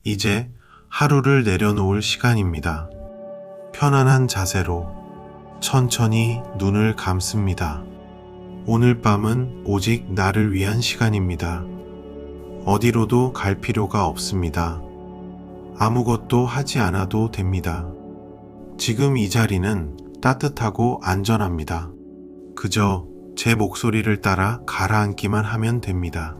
이제 하루를 내려놓을 시간입니다. 편안한 자세로 천천히 눈을 감습니다. 오늘 밤은 오직 나를 위한 시간입니다. 어디로도 갈 필요가 없습니다. 아무것도 하지 않아도 됩니다. 지금 이 자리는 따뜻하고 안전합니다. 그저 제 목소리를 따라 가라앉기만 하면 됩니다.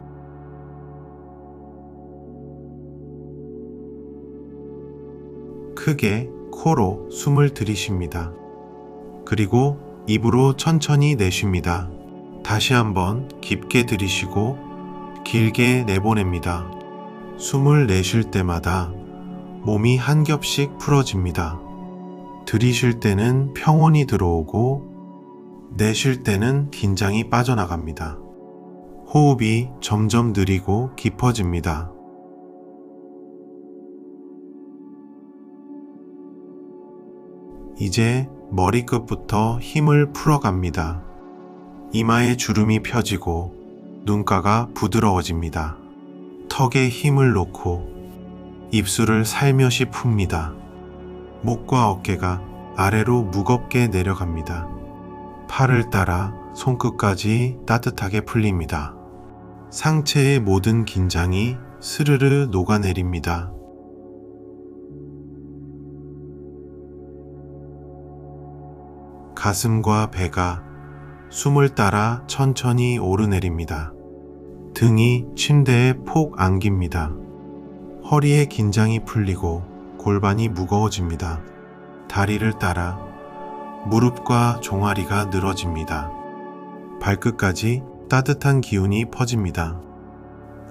크게 코로 숨을 들이쉽니다. 그리고 입으로 천천히 내쉽니다. 다시 한번 깊게 들이쉬고 길게 내보냅니다. 숨을 내쉴 때마다 몸이 한 겹씩 풀어집니다. 들이쉴 때는 평온이 들어오고 내쉴 때는 긴장이 빠져나갑니다. 호흡이 점점 느리고 깊어집니다. 이제 머리끝부터 힘을 풀어갑니다. 이마에 주름이 펴지고 눈가가 부드러워집니다. 턱에 힘을 놓고 입술을 살며시 풉니다. 목과 어깨가 아래로 무겁게 내려갑니다. 팔을 따라 손끝까지 따뜻하게 풀립니다. 상체의 모든 긴장이 스르르 녹아내립니다. 가슴과 배가 숨을 따라 천천히 오르내립니다. 등이 침대에 폭 안깁니다. 허리에 긴장이 풀리고 골반이 무거워집니다. 다리를 따라 무릎과 종아리가 늘어집니다. 발끝까지 따뜻한 기운이 퍼집니다.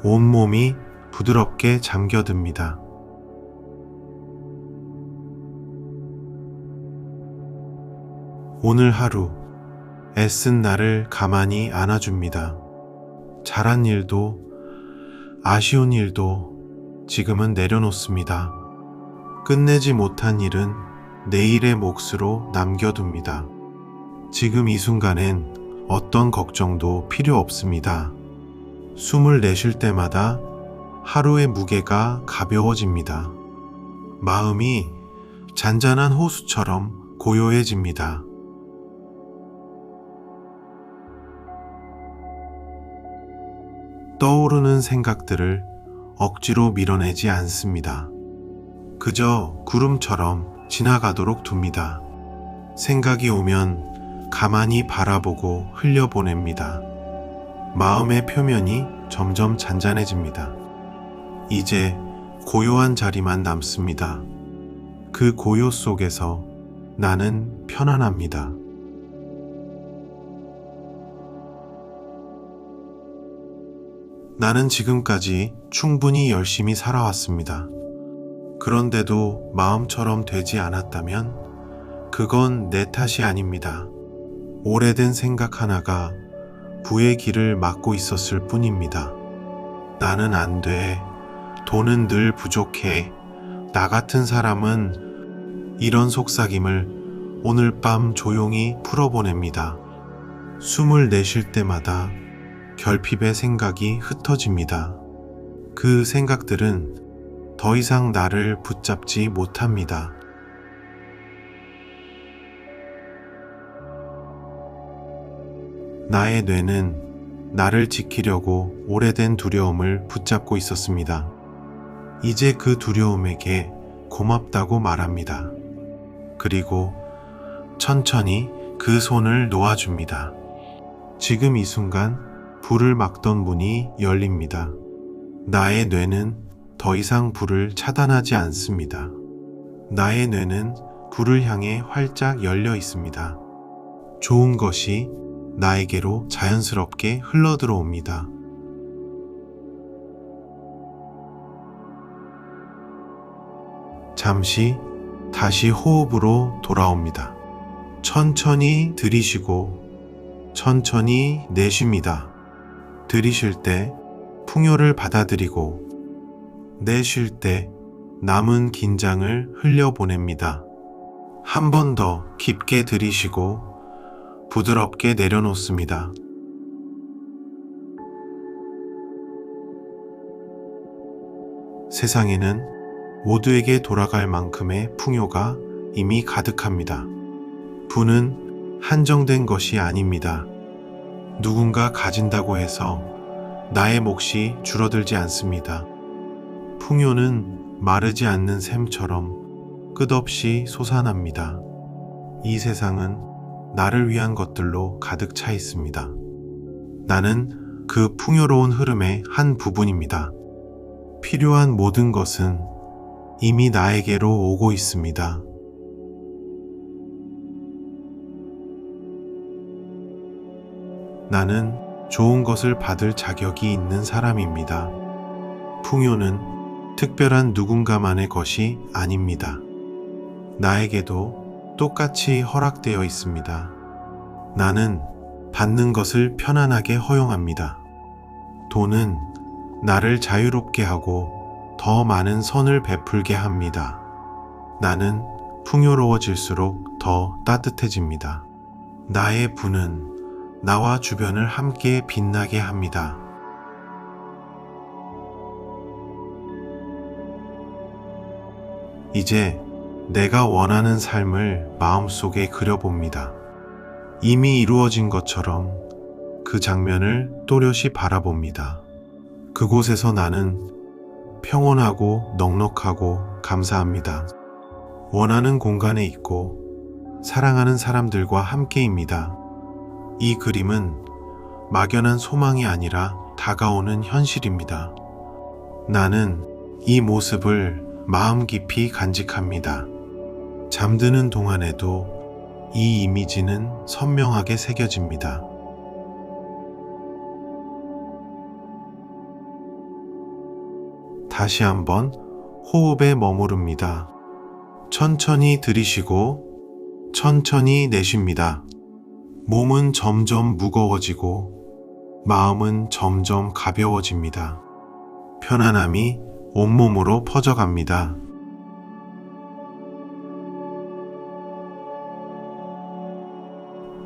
온몸이 부드럽게 잠겨듭니다. 오늘 하루 애쓴 나를 가만히 안아줍니다. 잘한 일도 아쉬운 일도 지금은 내려놓습니다. 끝내지 못한 일은 내일의 몫으로 남겨둡니다. 지금 이 순간엔 어떤 걱정도 필요 없습니다. 숨을 내쉴 때마다 하루의 무게가 가벼워집니다. 마음이 잔잔한 호수처럼 고요해집니다. 떠오르는 생각들을 억지로 밀어내지 않습니다. 그저 구름처럼 지나가도록 둡니다. 생각이 오면 가만히 바라보고 흘려보냅니다. 마음의 표면이 점점 잔잔해집니다. 이제 고요한 자리만 남습니다. 그 고요 속에서 나는 편안합니다. 나는 지금까지 충분히 열심히 살아왔습니다. 그런데도 마음처럼 되지 않았다면 그건 내 탓이 아닙니다. 오래된 생각 하나가 부의 길을 막고 있었을 뿐입니다. 나는 안 돼. 돈은 늘 부족해. 나 같은 사람은 이런 속삭임을 오늘 밤 조용히 풀어보냅니다. 숨을 내쉴 때마다 결핍의 생각이 흩어집니다. 그 생각들은 더 이상 나를 붙잡지 못합니다. 나의 뇌는 나를 지키려고 오래된 두려움을 붙잡고 있었습니다. 이제 그 두려움에게 고맙다고 말합니다. 그리고 천천히 그 손을 놓아줍니다. 지금 이 순간 불을 막던 문이 열립니다. 나의 뇌는 더 이상 불을 차단하지 않습니다. 나의 뇌는 불을 향해 활짝 열려 있습니다. 좋은 것이 나에게로 자연스럽게 흘러들어옵니다. 잠시 다시 호흡으로 돌아옵니다. 천천히 들이쉬고 천천히 내쉽니다. 들이쉴 때 풍요를 받아들이고 내쉴 때 남은 긴장을 흘려보냅니다. 한 번 더 깊게 들이쉬고 부드럽게 내려놓습니다. 세상에는 모두에게 돌아갈 만큼의 풍요가 이미 가득합니다. 부는 한정된 것이 아닙니다. 누군가 가진다고 해서 나의 몫이 줄어들지 않습니다. 풍요는 마르지 않는 샘처럼 끝없이 솟아납니다. 이 세상은 나를 위한 것들로 가득 차 있습니다. 나는 그 풍요로운 흐름의 한 부분입니다. 필요한 모든 것은 이미 나에게로 오고 있습니다. 나는 좋은 것을 받을 자격이 있는 사람입니다. 풍요는 특별한 누군가만의 것이 아닙니다. 나에게도 똑같이 허락되어 있습니다. 나는 받는 것을 편안하게 허용합니다. 돈은 나를 자유롭게 하고 더 많은 선을 베풀게 합니다. 나는 풍요로워질수록 더 따뜻해집니다. 나의 부는 나와 주변을 함께 빛나게 합니다. 이제 내가 원하는 삶을 마음속에 그려봅니다. 이미 이루어진 것처럼 그 장면을 또렷이 바라봅니다. 그곳에서 나는 평온하고 넉넉하고 감사합니다. 원하는 공간에 있고 사랑하는 사람들과 함께입니다. 이 그림은 막연한 소망이 아니라 다가오는 현실입니다. 나는 이 모습을 마음 깊이 간직합니다. 잠드는 동안에도 이 이미지는 선명하게 새겨집니다. 다시 한번 호흡에 머무릅니다. 천천히 들이쉬고 천천히 내쉽니다. 몸은 점점 무거워지고 마음은 점점 가벼워집니다. 편안함이 온몸으로 퍼져갑니다.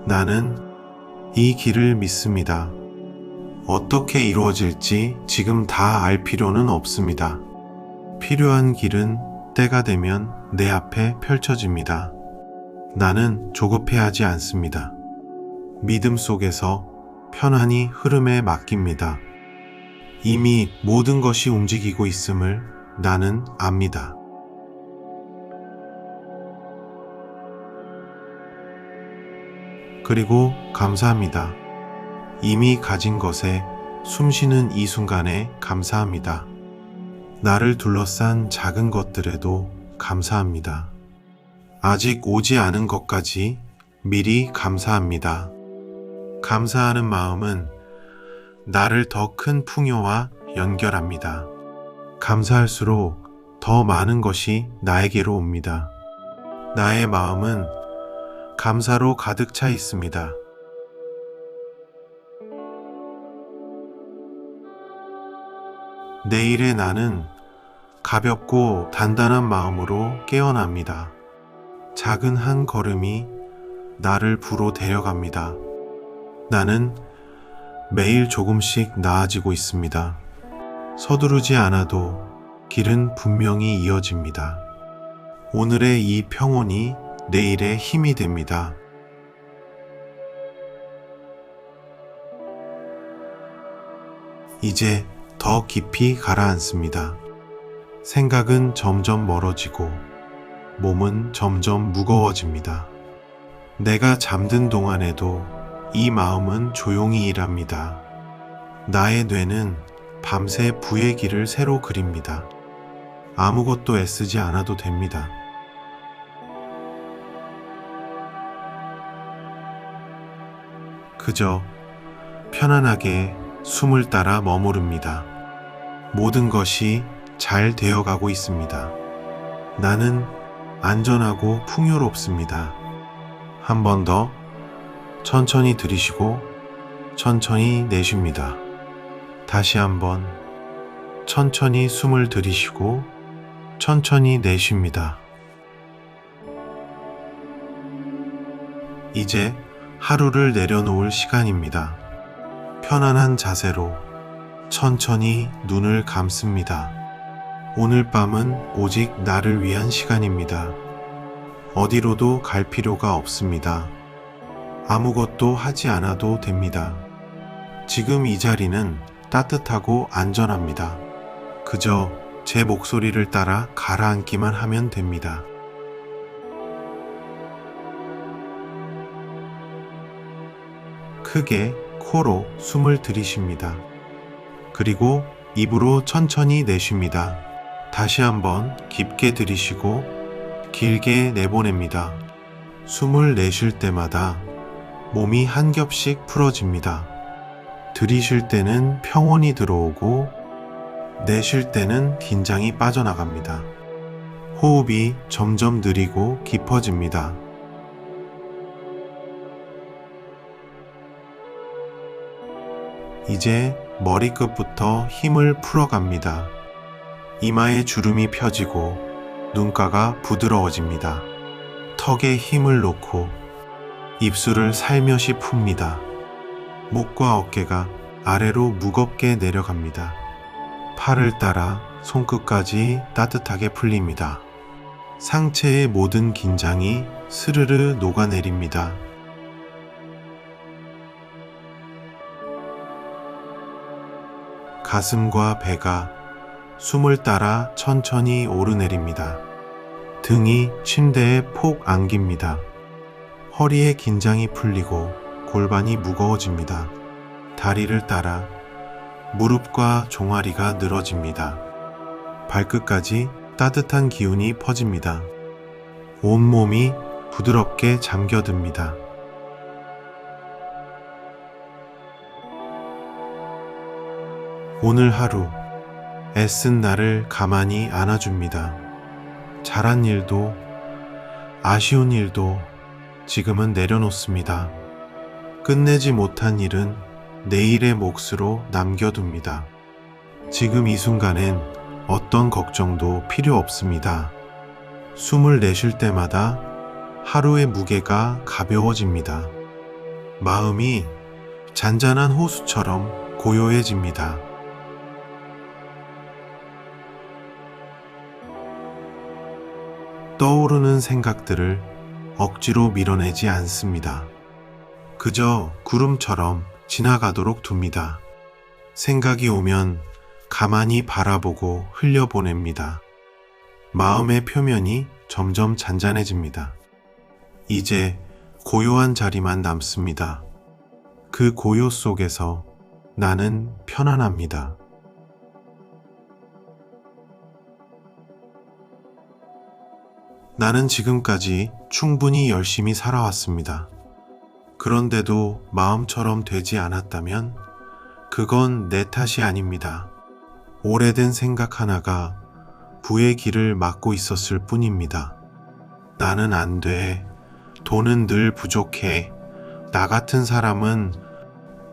나는 이 길을 믿습니다. 어떻게 이루어질지 지금 다 알 필요는 없습니다. 필요한 길은 때가 되면 내 앞에 펼쳐집니다. 나는 조급해하지 않습니다. 믿음 속에서 편안히 흐름에 맡깁니다. 이미 모든 것이 움직이고 있음을 나는 압니다. 그리고 감사합니다. 이미 가진 것에 숨쉬는 이 순간에 감사합니다. 나를 둘러싼 작은 것들에도 감사합니다. 아직 오지 않은 것까지 미리 감사합니다. 감사하는 마음은 나를 더 큰 풍요와 연결합니다. 감사할수록 더 많은 것이 나에게로 옵니다. 나의 마음은 감사로 가득 차 있습니다. 내일의 나는 가볍고 단단한 마음으로 깨어납니다. 작은 한 걸음이 나를 부로 데려갑니다. 나는 매일 조금씩 나아지고 있습니다. 서두르지 않아도 길은 분명히 이어집니다. 오늘의 이 평온이 내일의 힘이 됩니다. 이제 더 깊이 가라앉습니다. 생각은 점점 멀어지고 몸은 점점 무거워집니다. 내가 잠든 동안에도 이 마음은 조용히 일합니다. 나의 뇌는 밤새 부의 길을 새로 그립니다. 아무것도 애쓰지 않아도 됩니다. 그저 편안하게 숨을 따라 머무릅니다. 모든 것이 잘 되어가고 있습니다. 나는 안전하고 풍요롭습니다. 한 번 더 천천히 들이쉬고 천천히 내쉽니다. 다시 한번 천천히 숨을 들이쉬고 천천히 내쉽니다. 이제 하루를 내려놓을 시간입니다. 편안한 자세로 천천히 눈을 감습니다. 오늘 밤은 오직 나를 위한 시간입니다. 어디로도 갈 필요가 없습니다. 아무것도 하지 않아도 됩니다. 지금 이 자리는 따뜻하고 안전합니다. 그저 제 목소리를 따라 가라앉기만 하면 됩니다. 크게 코로 숨을 들이쉽니다. 그리고 입으로 천천히 내쉽니다. 다시 한번 깊게 들이쉬고 길게 내보냅니다. 숨을 내쉴 때마다 몸이 한 겹씩 풀어집니다. 들이쉴 때는 평온이 들어오고 내쉴 때는 긴장이 빠져나갑니다. 호흡이 점점 느리고 깊어집니다. 이제 머리끝부터 힘을 풀어갑니다. 이마에 주름이 펴지고 눈가가 부드러워집니다. 턱에 힘을 놓고 입술을 살며시 풉니다. 목과 어깨가 아래로 무겁게 내려갑니다. 팔을 따라 손끝까지 따뜻하게 풀립니다. 상체의 모든 긴장이 스르르 녹아내립니다. 가슴과 배가 숨을 따라 천천히 오르내립니다. 등이 침대에 폭 안깁니다. 허리의 긴장이 풀리고 골반이 무거워집니다. 다리를 따라 무릎과 종아리가 늘어집니다. 발끝까지 따뜻한 기운이 퍼집니다. 온몸이 부드럽게 잠겨듭니다. 오늘 하루 애쓴 나를 가만히 안아줍니다. 잘한 일도 아쉬운 일도 지금은 내려놓습니다. 끝내지 못한 일은 내일의 몫으로 남겨둡니다. 지금 이 순간엔 어떤 걱정도 필요 없습니다. 숨을 내쉴 때마다 하루의 무게가 가벼워집니다. 마음이 잔잔한 호수처럼 고요해집니다. 떠오르는 생각들을 억지로 밀어내지 않습니다. 그저 구름처럼 지나가도록 둡니다. 생각이 오면 가만히 바라보고 흘려보냅니다. 마음의 표면이 점점 잔잔해집니다. 이제 고요한 자리만 남습니다. 그 고요 속에서 나는 편안합니다. 나는 지금까지 충분히 열심히 살아왔습니다. 그런데도 마음처럼 되지 않았다면 그건 내 탓이 아닙니다. 오래된 생각 하나가 부의 길을 막고 있었을 뿐입니다. 나는 안 돼. 돈은 늘 부족해. 나 같은 사람은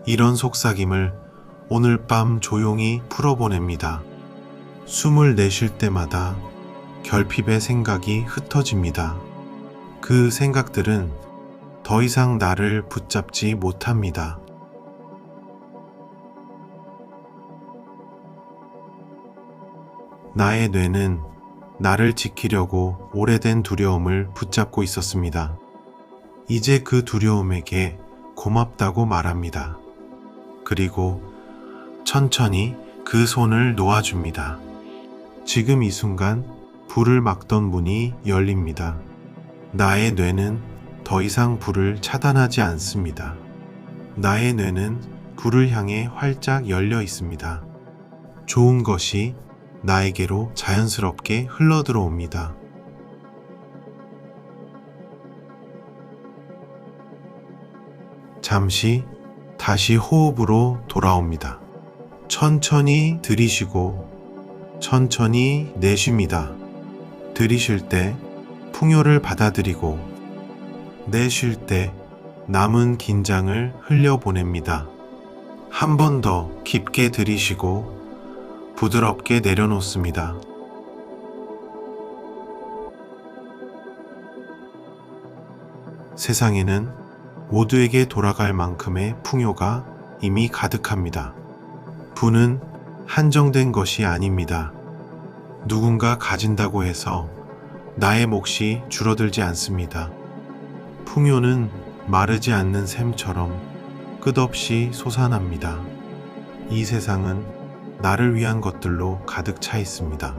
이런 속삭임을 오늘 밤 조용히 풀어보냅니다. 숨을 내쉴 때마다 결핍의 생각이 흩어집니다. 그 생각들은 더 이상 나를 붙잡지 못합니다. 나의 뇌는 나를 지키려고 오래된 두려움을 붙잡고 있었습니다. 이제 그 두려움에게 고맙다고 말합니다. 그리고 천천히 그 손을 놓아줍니다. 지금 이 순간 불을 막던 문이 열립니다. 나의 뇌는 더 이상 불을 차단하지 않습니다. 나의 뇌는 불을 향해 활짝 열려 있습니다. 좋은 것이 나에게로 자연스럽게 흘러들어옵니다. 잠시 다시 호흡으로 돌아옵니다. 천천히 들이쉬고 천천히 내쉽니다. 들이쉴 때 풍요를 받아들이고 내쉴 때 남은 긴장을 흘려보냅니다. 한 번 더 깊게 들이쉬고 부드럽게 내려놓습니다. 세상에는 모두에게 돌아갈 만큼의 풍요가 이미 가득합니다. 부는 한정된 것이 아닙니다. 누군가 가진다고 해서 나의 몫이 줄어들지 않습니다. 풍요는 마르지 않는 샘처럼 끝없이 솟아납니다. 이 세상은 나를 위한 것들로 가득 차 있습니다.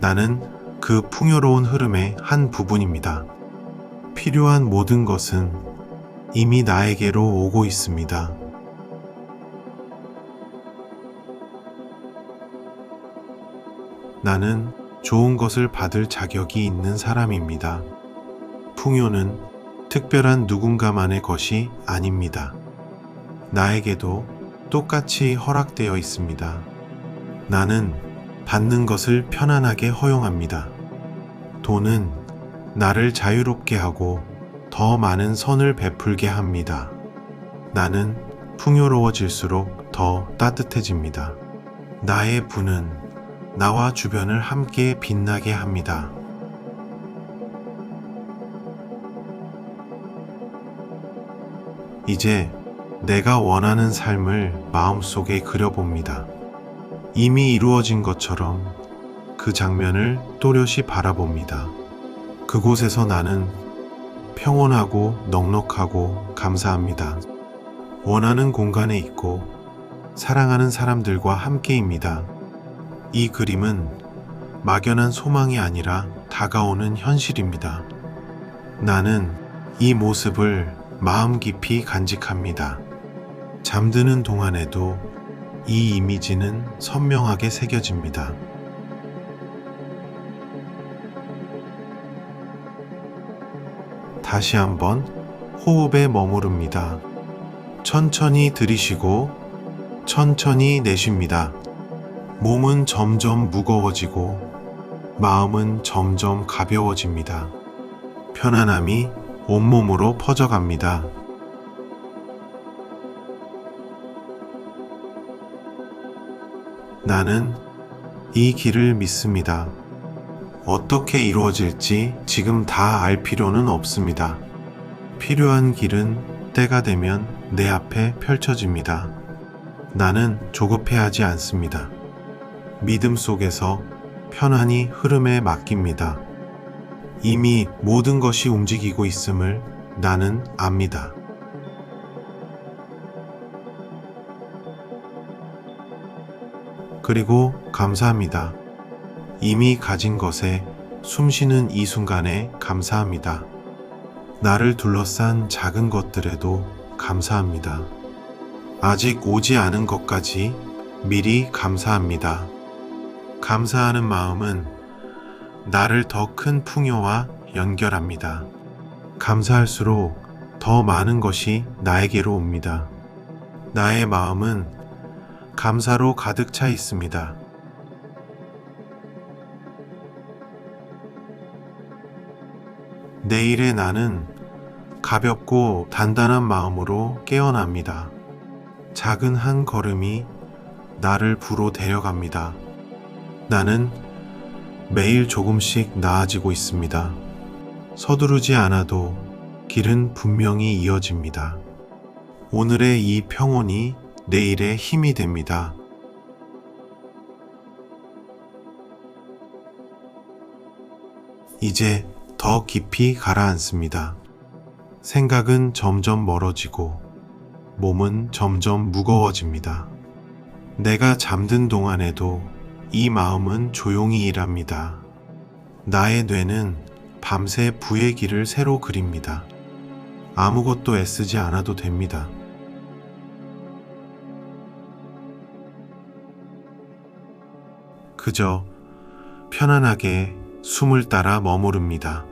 나는 그 풍요로운 흐름의 한 부분입니다. 필요한 모든 것은 이미 나에게로 오고 있습니다. 나는 좋은 것을 받을 자격이 있는 사람입니다. 풍요는 특별한 누군가만의 것이 아닙니다. 나에게도 똑같이 허락되어 있습니다. 나는 받는 것을 편안하게 허용합니다. 돈은 나를 자유롭게 하고 더 많은 선을 베풀게 합니다. 나는 풍요로워질수록 더 따뜻해집니다. 나의 부는 나와 주변을 함께 빛나게 합니다. 이제 내가 원하는 삶을 마음속에 그려봅니다. 이미 이루어진 것처럼 그 장면을 또렷이 바라봅니다. 그곳에서 나는 평온하고 넉넉하고 감사합니다. 원하는 공간에 있고 사랑하는 사람들과 함께입니다. 이 그림은 막연한 소망이 아니라 다가오는 현실입니다. 나는 이 모습을 마음 깊이 간직합니다. 잠드는 동안에도 이 이미지는 선명하게 새겨집니다. 다시 한번 호흡에 머무릅니다. 천천히 들이쉬고 천천히 내쉽니다. 몸은 점점 무거워지고 마음은 점점 가벼워집니다. 편안함이 온몸으로 퍼져갑니다. 나는 이 길을 믿습니다. 어떻게 이루어질지 지금 다 알 필요는 없습니다. 필요한 길은 때가 되면 내 앞에 펼쳐집니다. 나는 조급해하지 않습니다. 믿음 속에서 편안히 흐름에 맡깁니다. 이미 모든 것이 움직이고 있음을 나는 압니다. 그리고 감사합니다. 이미 가진 것에 숨쉬는 이 순간에 감사합니다. 나를 둘러싼 작은 것들에도 감사합니다. 아직 오지 않은 것까지 미리 감사합니다. 감사하는 마음은 나를 더 큰 풍요와 연결합니다. 감사할수록 더 많은 것이 나에게로 옵니다. 나의 마음은 감사로 가득 차 있습니다. 내일의 나는 가볍고 단단한 마음으로 깨어납니다. 작은 한 걸음이 나를 부로 데려갑니다. 나는 매일 조금씩 나아지고 있습니다. 서두르지 않아도 길은 분명히 이어집니다. 오늘의 이 평온이 내일의 힘이 됩니다. 이제 더 깊이 가라앉습니다. 생각은 점점 멀어지고 몸은 점점 무거워집니다. 내가 잠든 동안에도 이 마음은 조용히 일합니다. 나의 뇌는 밤새 부의 길을 새로 그립니다. 아무것도 애쓰지 않아도 됩니다. 그저 편안하게 숨을 따라 머무릅니다.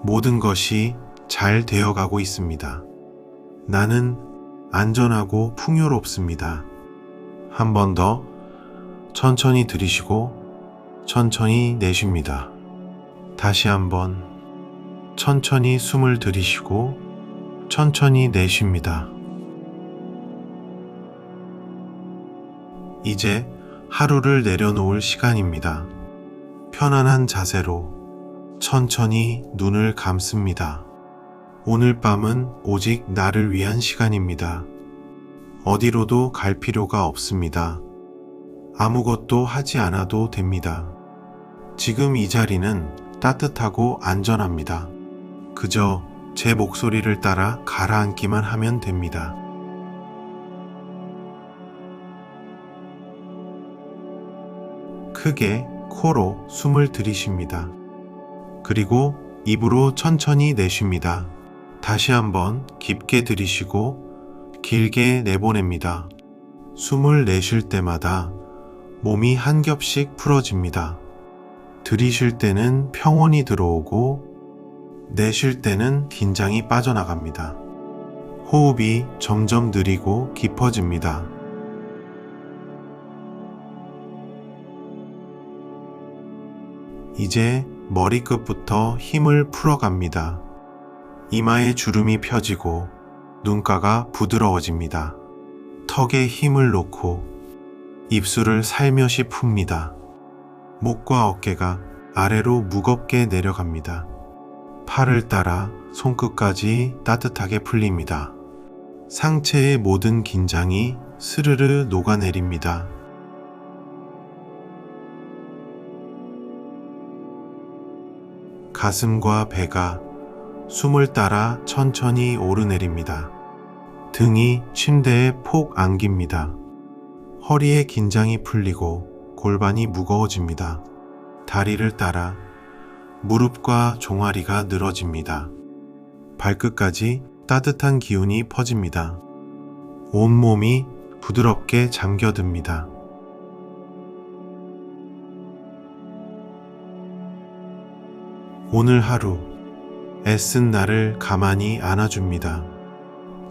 모든 것이 잘 되어가고 있습니다. 나는 안전하고 풍요롭습니다. 한 번 더 천천히 들이쉬고 천천히 내쉽니다. 다시 한번 천천히 숨을 들이쉬고 천천히 내쉽니다. 이제 하루를 내려놓을 시간입니다. 편안한 자세로 천천히 눈을 감습니다. 오늘 밤은 오직 나를 위한 시간입니다. 어디로도 갈 필요가 없습니다. 아무것도 하지 않아도 됩니다. 지금 이 자리는 따뜻하고 안전합니다. 그저 제 목소리를 따라 가라앉기만 하면 됩니다. 크게 코로 숨을 들이쉽니다. 그리고 입으로 천천히 내쉽니다. 다시 한번 깊게 들이쉬고 길게 내보냅니다. 숨을 내쉴 때마다 몸이 한 겹씩 풀어집니다. 들이쉴 때는 평온이 들어오고 내쉴 때는 긴장이 빠져나갑니다. 호흡이 점점 느리고 깊어집니다. 이제 머리끝부터 힘을 풀어갑니다. 이마에 주름이 펴지고 눈가가 부드러워집니다. 턱에 힘을 놓고 입술을 살며시 풉니다. 목과 어깨가 아래로 무겁게 내려갑니다. 팔을 따라 손끝까지 따뜻하게 풀립니다. 상체의 모든 긴장이 스르르 녹아내립니다. 가슴과 배가 숨을 따라 천천히 오르내립니다. 등이 침대에 폭 안깁니다. 허리에 긴장이 풀리고 골반이 무거워집니다. 다리를 따라 무릎과 종아리가 늘어집니다. 발끝까지 따뜻한 기운이 퍼집니다. 온몸이 부드럽게 잠겨듭니다. 오늘 하루 애쓴 나를 가만히 안아줍니다.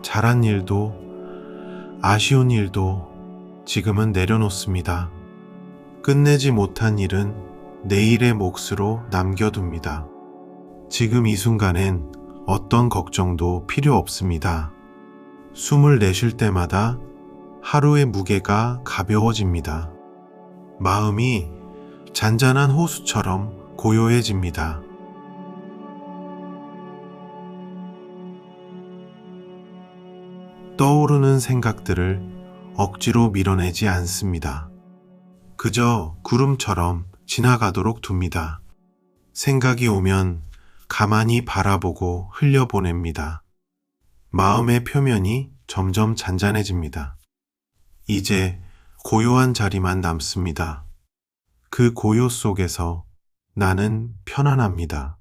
잘한 일도 아쉬운 일도 지금은 내려놓습니다. 끝내지 못한 일은 내일의 몫으로 남겨둡니다. 지금 이 순간엔 어떤 걱정도 필요 없습니다. 숨을 내쉴 때마다 하루의 무게가 가벼워집니다. 마음이 잔잔한 호수처럼 고요해집니다. 떠오르는 생각들을 억지로 밀어내지 않습니다. 그저 구름처럼 지나가도록 둡니다. 생각이 오면 가만히 바라보고 흘려보냅니다. 마음의 표면이 점점 잔잔해집니다. 이제 고요한 자리만 남습니다. 그 고요 속에서 나는 편안합니다.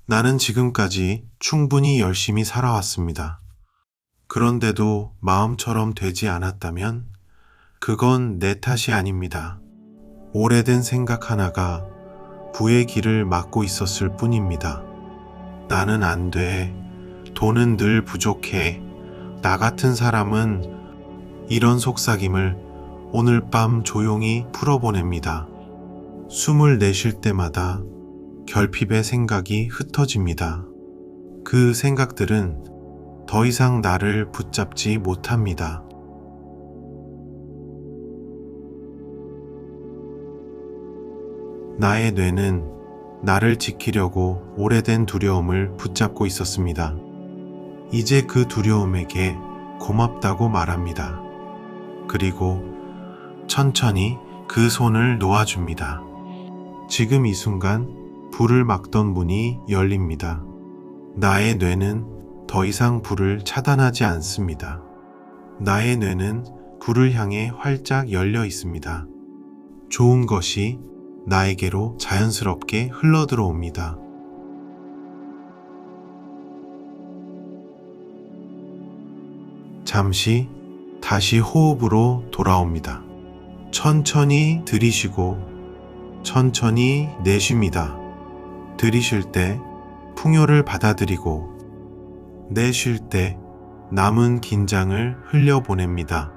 나는 지금까지 충분히 열심히 살아왔습니다. 그런데도 마음처럼 되지 않았다면 그건 내 탓이 아닙니다. 오래된 생각 하나가 부의 길을 막고 있었을 뿐입니다. 나는 안 돼. 돈은 늘 부족해. 나 같은 사람은 이런 속삭임을 오늘 밤 조용히 풀어보냅니다. 숨을 내쉴 때마다 결핍의 생각이 흩어집니다. 그 생각들은 더 이상 나를 붙잡지 못합니다. 나의 뇌는 나를 지키려고 오래된 두려움을 붙잡고 있었습니다. 이제 그 두려움에게 고맙다고 말합니다. 그리고 천천히 그 손을 놓아줍니다. 지금 이 순간 불을 막던 문이 열립니다. 나의 뇌는 더 이상 불을 차단하지 않습니다. 나의 뇌는 불을 향해 활짝 열려 있습니다. 좋은 것이 나에게로 자연스럽게 흘러들어옵니다. 잠시 다시 호흡으로 돌아옵니다. 천천히 들이쉬고 천천히 내쉽니다. 들이쉴 때 풍요를 받아들이고 내쉴 때 남은 긴장을 흘려보냅니다.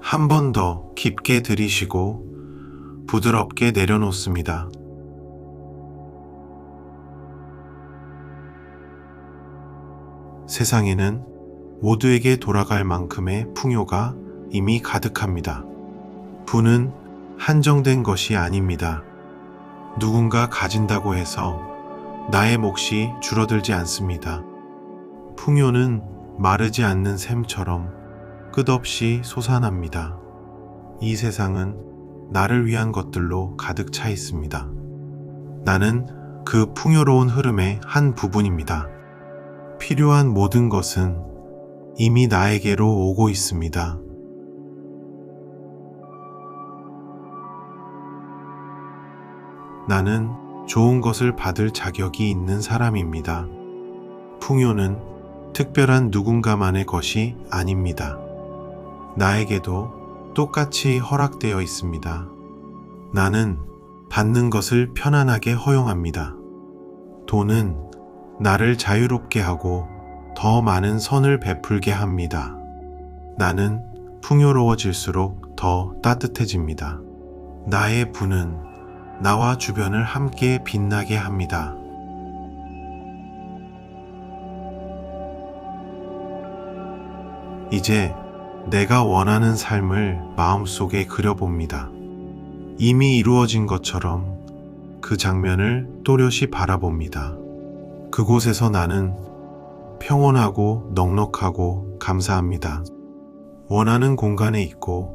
한 번 더 깊게 들이쉬고 부드럽게 내려놓습니다. 세상에는 모두에게 돌아갈 만큼의 풍요가 이미 가득합니다. 부는 한정된 것이 아닙니다. 누군가 가진다고 해서 나의 몫이 줄어들지 않습니다. 풍요는 마르지 않는 샘처럼 끝없이 솟아납니다. 이 세상은 나를 위한 것들로 가득 차 있습니다. 나는 그 풍요로운 흐름의 한 부분입니다. 필요한 모든 것은 이미 나에게로 오고 있습니다. 나는 좋은 것을 받을 자격이 있는 사람입니다. 풍요는 특별한 누군가만의 것이 아닙니다. 나에게도 똑같이 허락되어 있습니다. 나는 받는 것을 편안하게 허용합니다. 돈은 나를 자유롭게 하고 더 많은 선을 베풀게 합니다. 나는 풍요로워질수록 더 따뜻해집니다. 나의 부는 나와 주변을 함께 빛나게 합니다. 이제 내가 원하는 삶을 마음속에 그려봅니다. 이미 이루어진 것처럼 그 장면을 또렷이 바라봅니다. 그곳에서 나는 평온하고 넉넉하고 감사합니다. 원하는 공간에 있고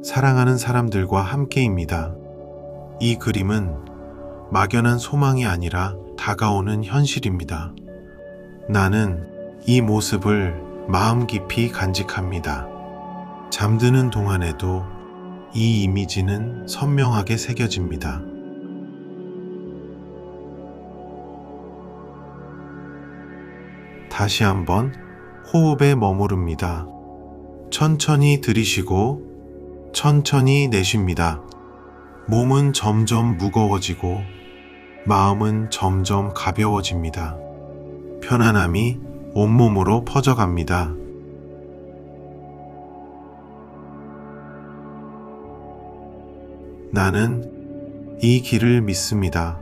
사랑하는 사람들과 함께입니다. 이 그림은 막연한 소망이 아니라 다가오는 현실입니다. 나는 이 모습을 마음 깊이 간직합니다. 잠드는 동안에도 이 이미지는 선명하게 새겨집니다. 다시 한번 호흡에 머무릅니다. 천천히 들이쉬고 천천히 내쉽니다. 몸은 점점 무거워지고 마음은 점점 가벼워집니다. 편안함이 온몸으로 퍼져갑니다. 나는 이 길을 믿습니다.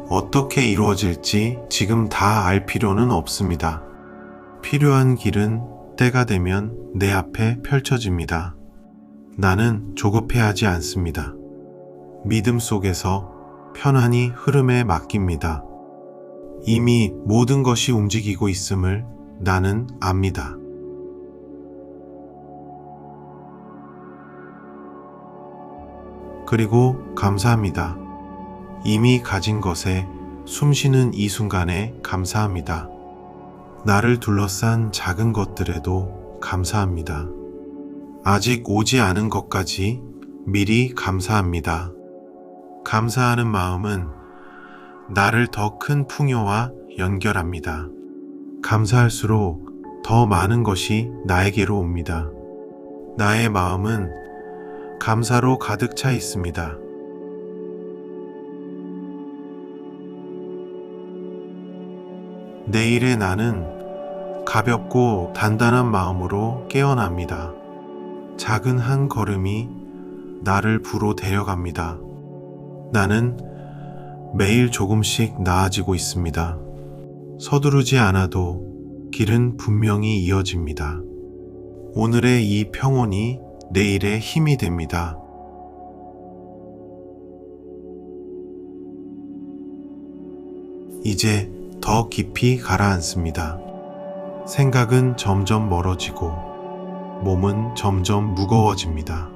어떻게 이루어질지 지금 다 알 필요는 없습니다. 필요한 길은 때가 되면 내 앞에 펼쳐집니다. 나는 조급해하지 않습니다. 믿음 속에서 편안히 흐름에 맡깁니다. 이미 모든 것이 움직이고 있음을 나는 압니다. 그리고 감사합니다. 이미 가진 것에 숨쉬는 이 순간에 감사합니다. 나를 둘러싼 작은 것들에도 감사합니다. 아직 오지 않은 것까지 미리 감사합니다. 감사하는 마음은 나를 더 큰 풍요와 연결합니다. 감사할수록 더 많은 것이 나에게로 옵니다. 나의 마음은 감사로 가득 차 있습니다. 내일의 나는 가볍고 단단한 마음으로 깨어납니다. 작은 한 걸음이 나를 부로 데려갑니다. 나는 매일 조금씩 나아지고 있습니다. 서두르지 않아도 길은 분명히 이어집니다. 오늘의 이 평온이 내일의 힘이 됩니다. 이제 더 깊이 가라앉습니다. 생각은 점점 멀어지고 몸은 점점 무거워집니다.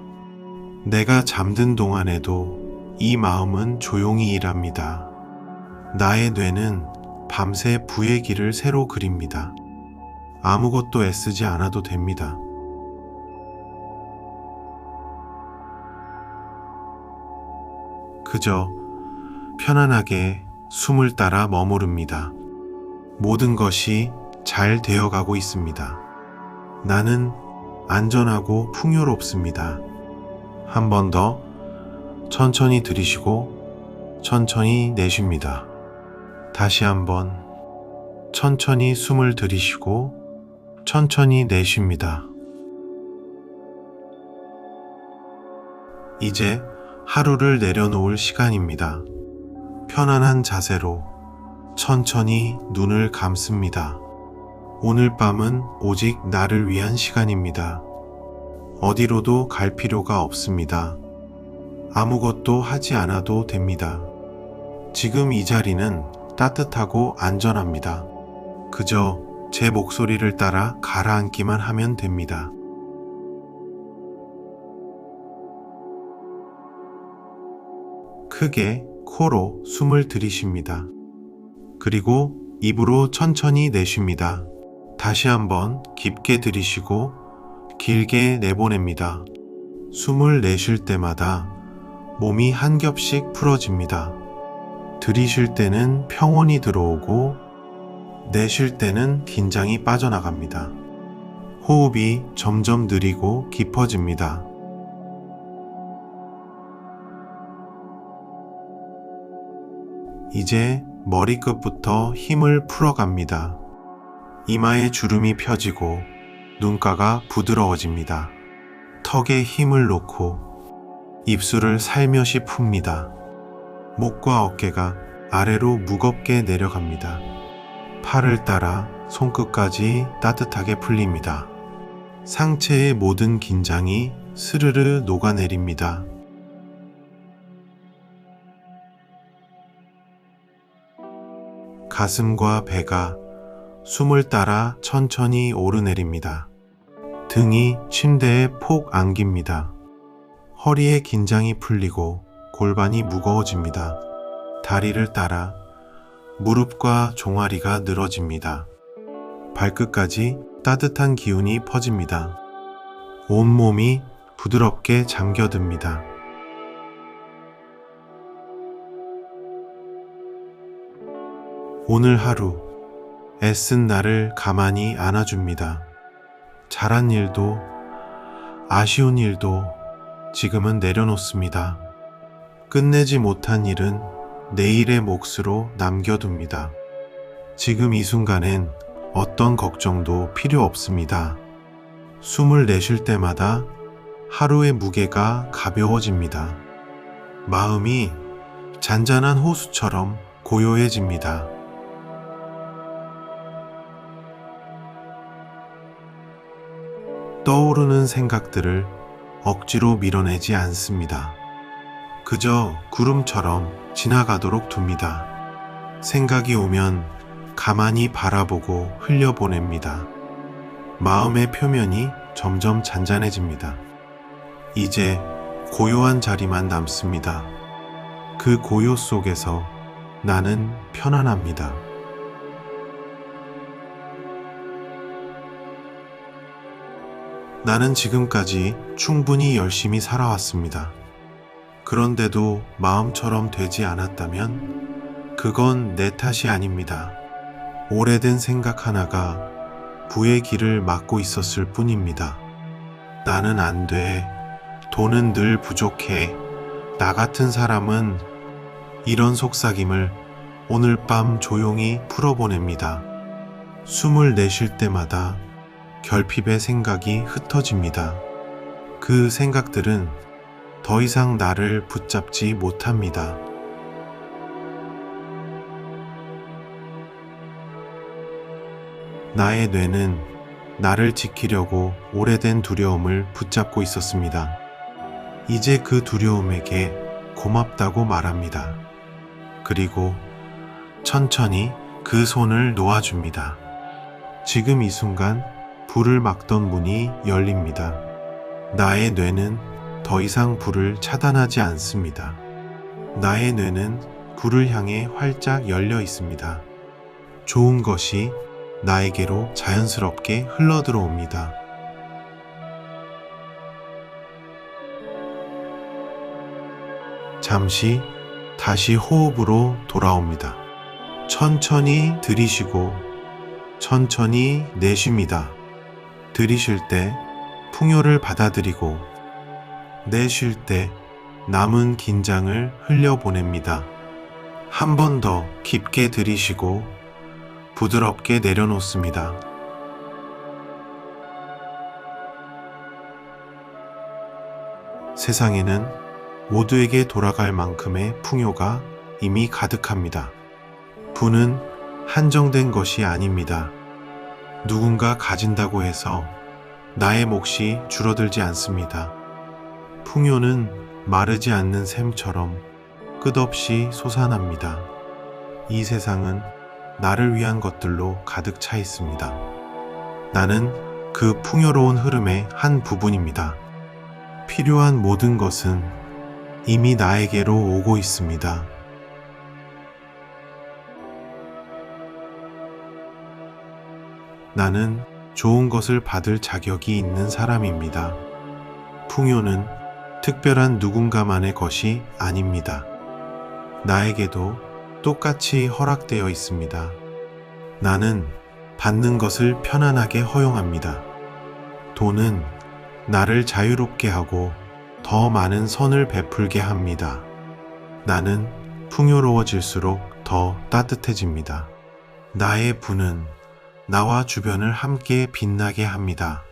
내가 잠든 동안에도 이 마음은 조용히 일합니다. 나의 뇌는 밤새 부의 길을 새로 그립니다. 아무것도 애쓰지 않아도 됩니다. 그저 편안하게 숨을 따라 머무릅니다. 모든 것이 잘 되어가고 있습니다. 나는 안전하고 풍요롭습니다. 한 번 더 천천히 들이쉬고 천천히 내쉽니다. 다시 한번 천천히 숨을 들이쉬고 천천히 내쉽니다. 이제 하루를 내려놓을 시간입니다. 편안한 자세로 천천히 눈을 감습니다. 오늘 밤은 오직 나를 위한 시간입니다. 어디로도 갈 필요가 없습니다. 아무것도 하지 않아도 됩니다. 지금 이 자리는 따뜻하고 안전합니다. 그저 제 목소리를 따라 가라앉기만 하면 됩니다. 크게 코로 숨을 들이쉽니다. 그리고 입으로 천천히 내쉽니다. 다시 한번 깊게 들이쉬고 길게 내보냅니다. 숨을 내쉴 때마다 몸이 한 겹씩 풀어집니다. 들이쉴 때는 평온이 들어오고 내쉴 때는 긴장이 빠져나갑니다. 호흡이 점점 느리고 깊어집니다. 이제 머리끝부터 힘을 풀어갑니다. 이마에 주름이 펴지고 눈가가 부드러워집니다. 턱에 힘을 놓고 입술을 살며시 풉니다. 목과 어깨가 아래로 무겁게 내려갑니다. 팔을 따라 손끝까지 따뜻하게 풀립니다. 상체의 모든 긴장이 스르르 녹아내립니다. 가슴과 배가 숨을 따라 천천히 오르내립니다. 등이 침대에 폭 안깁니다. 허리의 긴장이 풀리고 골반이 무거워집니다. 다리를 따라 무릎과 종아리가 늘어집니다. 발끝까지 따뜻한 기운이 퍼집니다. 온몸이 부드럽게 잠겨듭니다. 오늘 하루 애쓴 나를 가만히 안아줍니다. 잘한 일도 아쉬운 일도 지금은 내려놓습니다. 끝내지 못한 일은 내일의 몫으로 남겨둡니다. 지금 이 순간엔 어떤 걱정도 필요 없습니다. 숨을 내쉴 때마다 하루의 무게가 가벼워집니다. 마음이 잔잔한 호수처럼 고요해집니다. 떠오르는 생각들을 억지로 밀어내지 않습니다. 그저 구름처럼 지나가도록 둡니다. 생각이 오면 가만히 바라보고 흘려보냅니다. 마음의 표면이 점점 잔잔해집니다. 이제 고요한 자리만 남습니다. 그 고요 속에서 나는 편안합니다. 나는 지금까지 충분히 열심히 살아왔습니다. 그런데도 마음처럼 되지 않았다면 그건 내 탓이 아닙니다. 오래된 생각 하나가 부의 길을 막고 있었을 뿐입니다. 나는 안 돼. 돈은 늘 부족해. 나 같은 사람은 이런 속삭임을 오늘 밤 조용히 풀어보냅니다. 숨을 내쉴 때마다 결핍의 생각이 흩어집니다. 그 생각들은 더 이상 나를 붙잡지 못합니다. 나의 뇌는 나를 지키려고 오래된 두려움을 붙잡고 있었습니다. 이제 그 두려움에게 고맙다고 말합니다. 그리고 천천히 그 손을 놓아줍니다. 지금 이 순간 불을 막던 문이 열립니다. 나의 뇌는 더 이상 불을 차단하지 않습니다. 나의 뇌는 불을 향해 활짝 열려 있습니다. 좋은 것이 나에게로 자연스럽게 흘러들어옵니다. 잠시 다시 호흡으로 돌아옵니다. 천천히 들이쉬고 천천히 내쉽니다. 들이쉴 때 풍요를 받아들이고 내쉴 때 남은 긴장을 흘려보냅니다. 한 번 더 깊게 들이쉬고 부드럽게 내려놓습니다. 세상에는 모두에게 돌아갈 만큼의 풍요가 이미 가득합니다. 부는 한정된 것이 아닙니다. 누군가 가진다고 해서 나의 몫이 줄어들지 않습니다. 풍요는 마르지 않는 샘처럼 끝없이 솟아납니다. 이 세상은 나를 위한 것들로 가득 차 있습니다. 나는 그 풍요로운 흐름의 한 부분입니다. 필요한 모든 것은 이미 나에게로 오고 있습니다. 나는 좋은 것을 받을 자격이 있는 사람입니다. 풍요는 특별한 누군가만의 것이 아닙니다. 나에게도 똑같이 허락되어 있습니다. 나는 받는 것을 편안하게 허용합니다. 돈은 나를 자유롭게 하고 더 많은 선을 베풀게 합니다. 나는 풍요로워질수록 더 따뜻해집니다. 나의 부는 나와 주변을 함께 빛나게 합니다.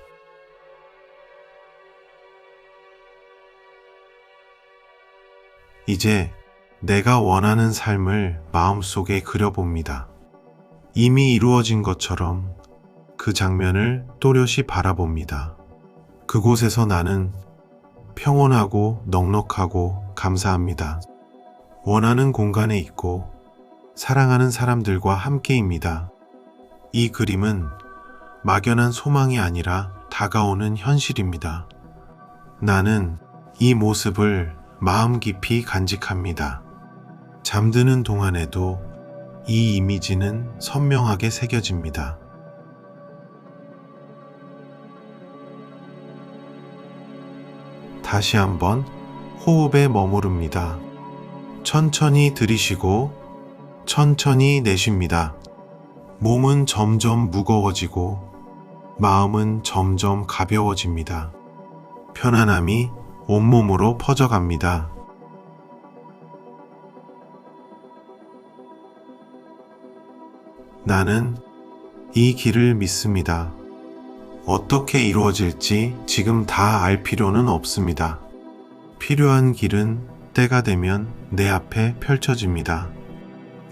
이제 내가 원하는 삶을 마음속에 그려봅니다. 이미 이루어진 것처럼 그 장면을 또렷이 바라봅니다. 그곳에서 나는 평온하고 넉넉하고 감사합니다. 원하는 공간에 있고 사랑하는 사람들과 함께입니다. 이 그림은 막연한 소망이 아니라 다가오는 현실입니다. 나는 이 모습을 마음 깊이 간직합니다. 잠드는 동안에도 이 이미지는 선명하게 새겨집니다. 다시 한번 호흡에 머무릅니다. 천천히 들이쉬고 천천히 내쉽니다. 몸은 점점 무거워지고 마음은 점점 가벼워집니다. 편안함이 온몸으로 퍼져갑니다. 나는 이 길을 믿습니다. 어떻게 이루어질지 지금 다 알 필요는 없습니다. 필요한 길은 때가 되면 내 앞에 펼쳐집니다.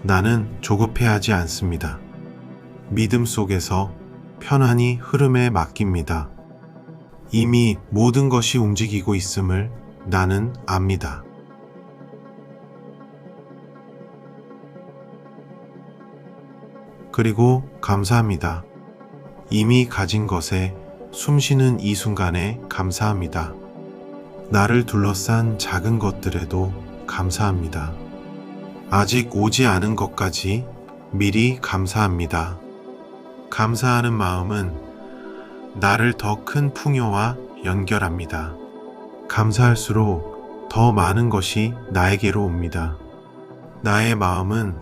나는 조급해하지 않습니다. 믿음 속에서 편안히 흐름에 맡깁니다. 이미 모든 것이 움직이고 있음을 나는 압니다. 그리고 감사합니다. 이미 가진 것에 숨쉬는 이 순간에 감사합니다. 나를 둘러싼 작은 것들에도 감사합니다. 아직 오지 않은 것까지 미리 감사합니다. 감사하는 마음은 나를 더 큰 풍요와 연결합니다. 감사할수록 더 많은 것이 나에게로 옵니다. 나의 마음은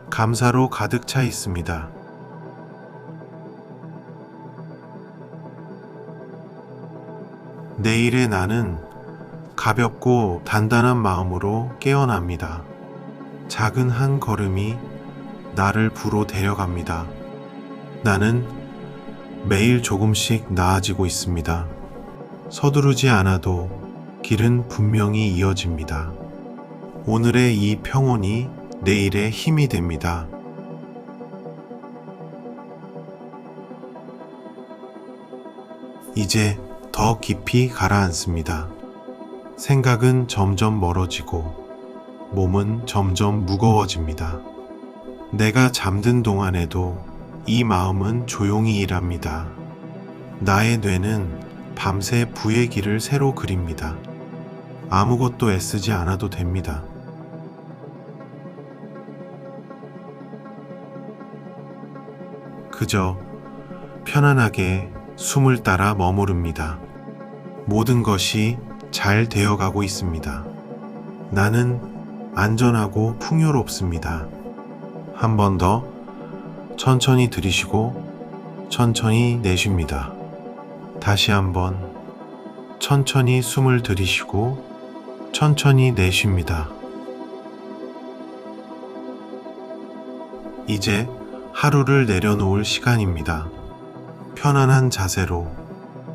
감사로 가득 차 있습니다. 내일의 나는 가볍고 단단한 마음으로 깨어납니다. 작은 한 걸음이 나를 부로 데려갑니다. 나는 매일 조금씩 나아지고 있습니다. 서두르지 않아도 길은 분명히 이어집니다. 오늘의 이 평온이 내일의 힘이 됩니다. 이제 더 깊이 가라앉습니다. 생각은 점점 멀어지고 몸은 점점 무거워집니다. 내가 잠든 동안에도 이 마음은 조용히 일합니다. 나의 뇌는 밤새 부의 길을 새로 그립니다. 아무것도 애쓰지 않아도 됩니다. 그저 편안하게 숨을 따라 머무릅니다. 모든 것이 잘 되어가고 있습니다. 나는 안전하고 풍요롭습니다. 한 번 더 천천히 들이쉬고 천천히 내쉽니다. 다시 한번 천천히 숨을 들이쉬고 천천히 내쉽니다. 이제 하루를 내려놓을 시간입니다. 편안한 자세로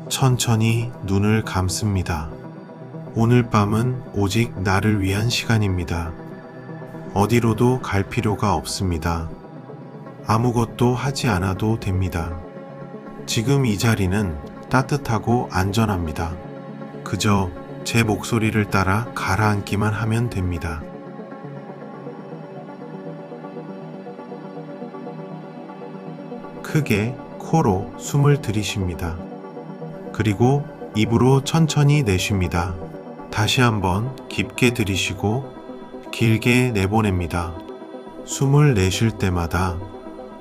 천천히 눈을 감습니다. 오늘 밤은 오직 나를 위한 시간입니다. 어디로도 갈 필요가 없습니다. 아무것도 하지 않아도 됩니다. 지금 이 자리는 따뜻하고 안전합니다. 그저 제 목소리를 따라 가라앉기만 하면 됩니다. 크게 코로 숨을 들이쉽니다. 그리고 입으로 천천히 내쉽니다. 다시 한번 깊게 들이쉬고 길게 내보냅니다. 숨을 내쉴 때마다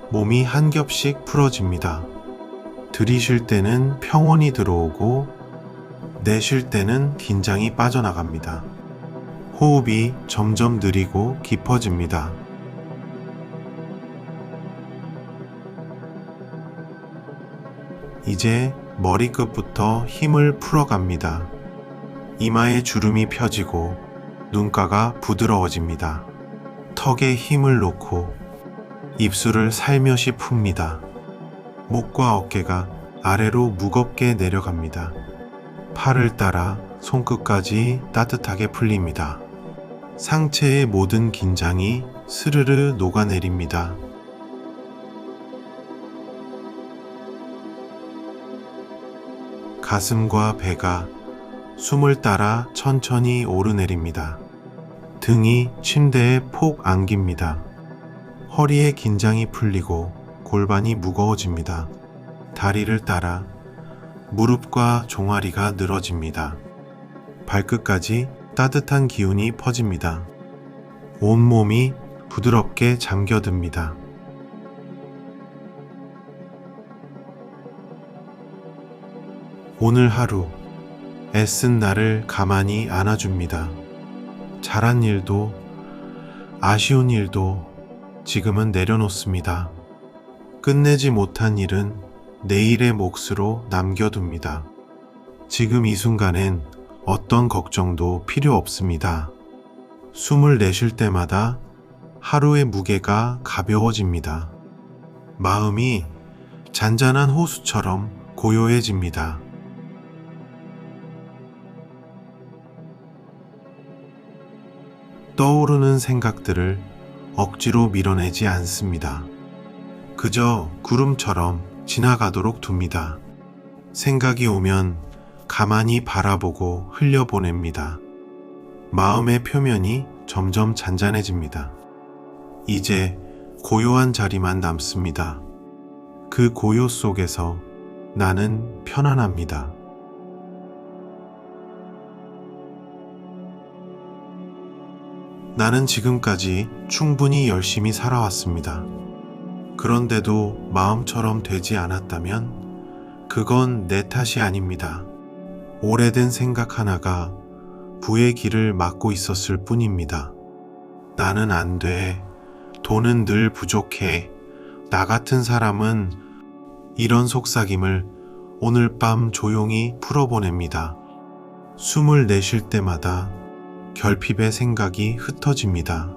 몸이 한 겹씩 풀어집니다. 들이쉴 때는 평온이 들어오고 내쉴 때는 긴장이 빠져나갑니다. 호흡이 점점 느리고 깊어집니다. 이제 머리끝부터 힘을 풀어갑니다. 이마에 주름이 펴지고 눈가가 부드러워집니다. 턱에 힘을 놓고 입술을 살며시 풉니다. 목과 어깨가 아래로 무겁게 내려갑니다. 팔을 따라 손끝까지 따뜻하게 풀립니다. 상체의 모든 긴장이 스르르 녹아내립니다. 가슴과 배가 숨을 따라 천천히 오르내립니다. 등이 침대에 폭 안깁니다. 허리에 긴장이 풀리고 골반이 무거워집니다. 다리를 따라 무릎과 종아리가 늘어집니다. 발끝까지 따뜻한 기운이 퍼집니다. 온몸이 부드럽게 잠겨듭니다. 오늘 하루 애쓴 나를 가만히 안아줍니다. 잘한 일도 아쉬운 일도 지금은 내려놓습니다. 끝내지 못한 일은 내일의 몫으로 남겨둡니다. 지금 이 순간엔 어떤 걱정도 필요 없습니다. 숨을 내쉴 때마다 하루의 무게가 가벼워집니다. 마음이 잔잔한 호수처럼 고요해집니다. 떠오르는 생각들을 억지로 밀어내지 않습니다. 그저 구름처럼 지나가도록 둡니다. 생각이 오면 가만히 바라보고 흘려보냅니다. 마음의 표면이 점점 잔잔해집니다. 이제 고요한 자리만 남습니다. 그 고요 속에서 나는 편안합니다. 나는 지금까지 충분히 열심히 살아왔습니다. 그런데도 마음처럼 되지 않았다면 그건 내 탓이 아닙니다. 오래된 생각 하나가 부의 길을 막고 있었을 뿐입니다. 나는 안 돼. 돈은 늘 부족해. 나 같은 사람은 이런 속삭임을 오늘 밤 조용히 풀어보냅니다. 숨을 내쉴 때마다 결핍의 생각이 흩어집니다.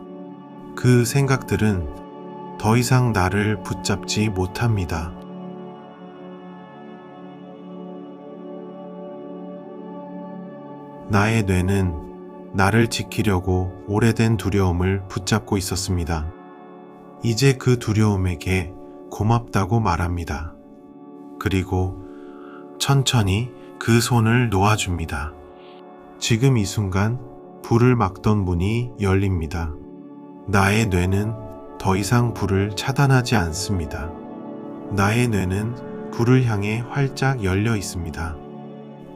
그 생각들은 더 이상 나를 붙잡지 못합니다. 나의 뇌는 나를 지키려고 오래된 두려움을 붙잡고 있었습니다. 이제 그 두려움에게 고맙다고 말합니다. 그리고 천천히 그 손을 놓아줍니다. 지금 이 순간 불을 막던 문이 열립니다. 나의 뇌는 더 이상 불을 차단하지 않습니다. 나의 뇌는 불을 향해 활짝 열려 있습니다.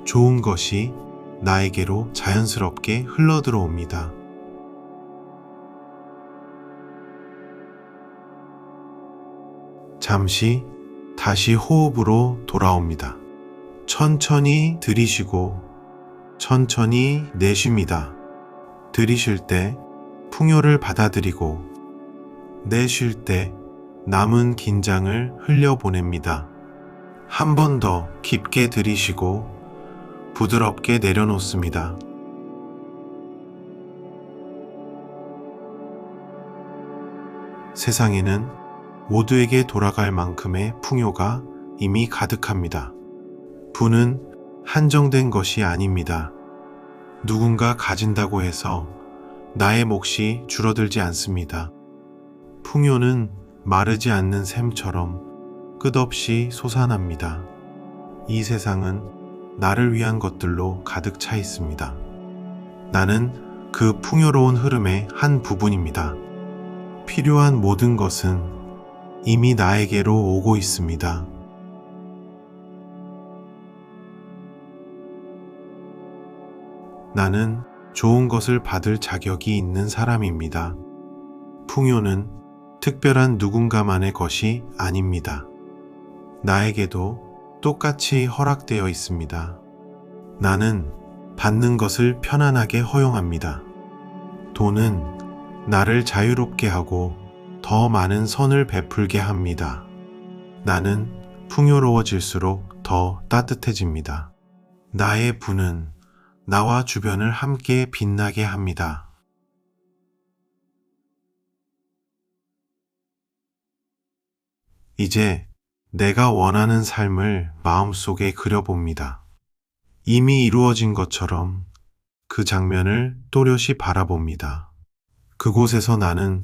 좋은 것이 나에게로 자연스럽게 흘러들어옵니다. 잠시 다시 호흡으로 돌아옵니다. 천천히 들이쉬고 천천히 내쉽니다. 들이쉴 때 풍요를 받아들이고 내쉴 때 남은 긴장을 흘려보냅니다. 한 번 더 깊게 들이쉬고 부드럽게 내려놓습니다. 세상에는 모두에게 돌아갈 만큼의 풍요가 이미 가득합니다. 부는 한정된 것이 아닙니다. 누군가 가진다고 해서 나의 몫이 줄어들지 않습니다. 풍요는 마르지 않는 샘처럼 끝없이 솟아납니다. 이 세상은 나를 위한 것들로 가득 차 있습니다. 나는 그 풍요로운 흐름의 한 부분입니다. 필요한 모든 것은 이미 나에게로 오고 있습니다. 나는 좋은 것을 받을 자격이 있는 사람입니다. 풍요는 특별한 누군가만의 것이 아닙니다. 나에게도 똑같이 허락되어 있습니다. 나는 받는 것을 편안하게 허용합니다. 돈은 나를 자유롭게 하고 더 많은 선을 베풀게 합니다. 나는 풍요로워질수록 더 따뜻해집니다. 나의 부는 나와 주변을 함께 빛나게 합니다. 이제 내가 원하는 삶을 마음속에 그려봅니다. 이미 이루어진 것처럼 그 장면을 또렷이 바라봅니다. 그곳에서 나는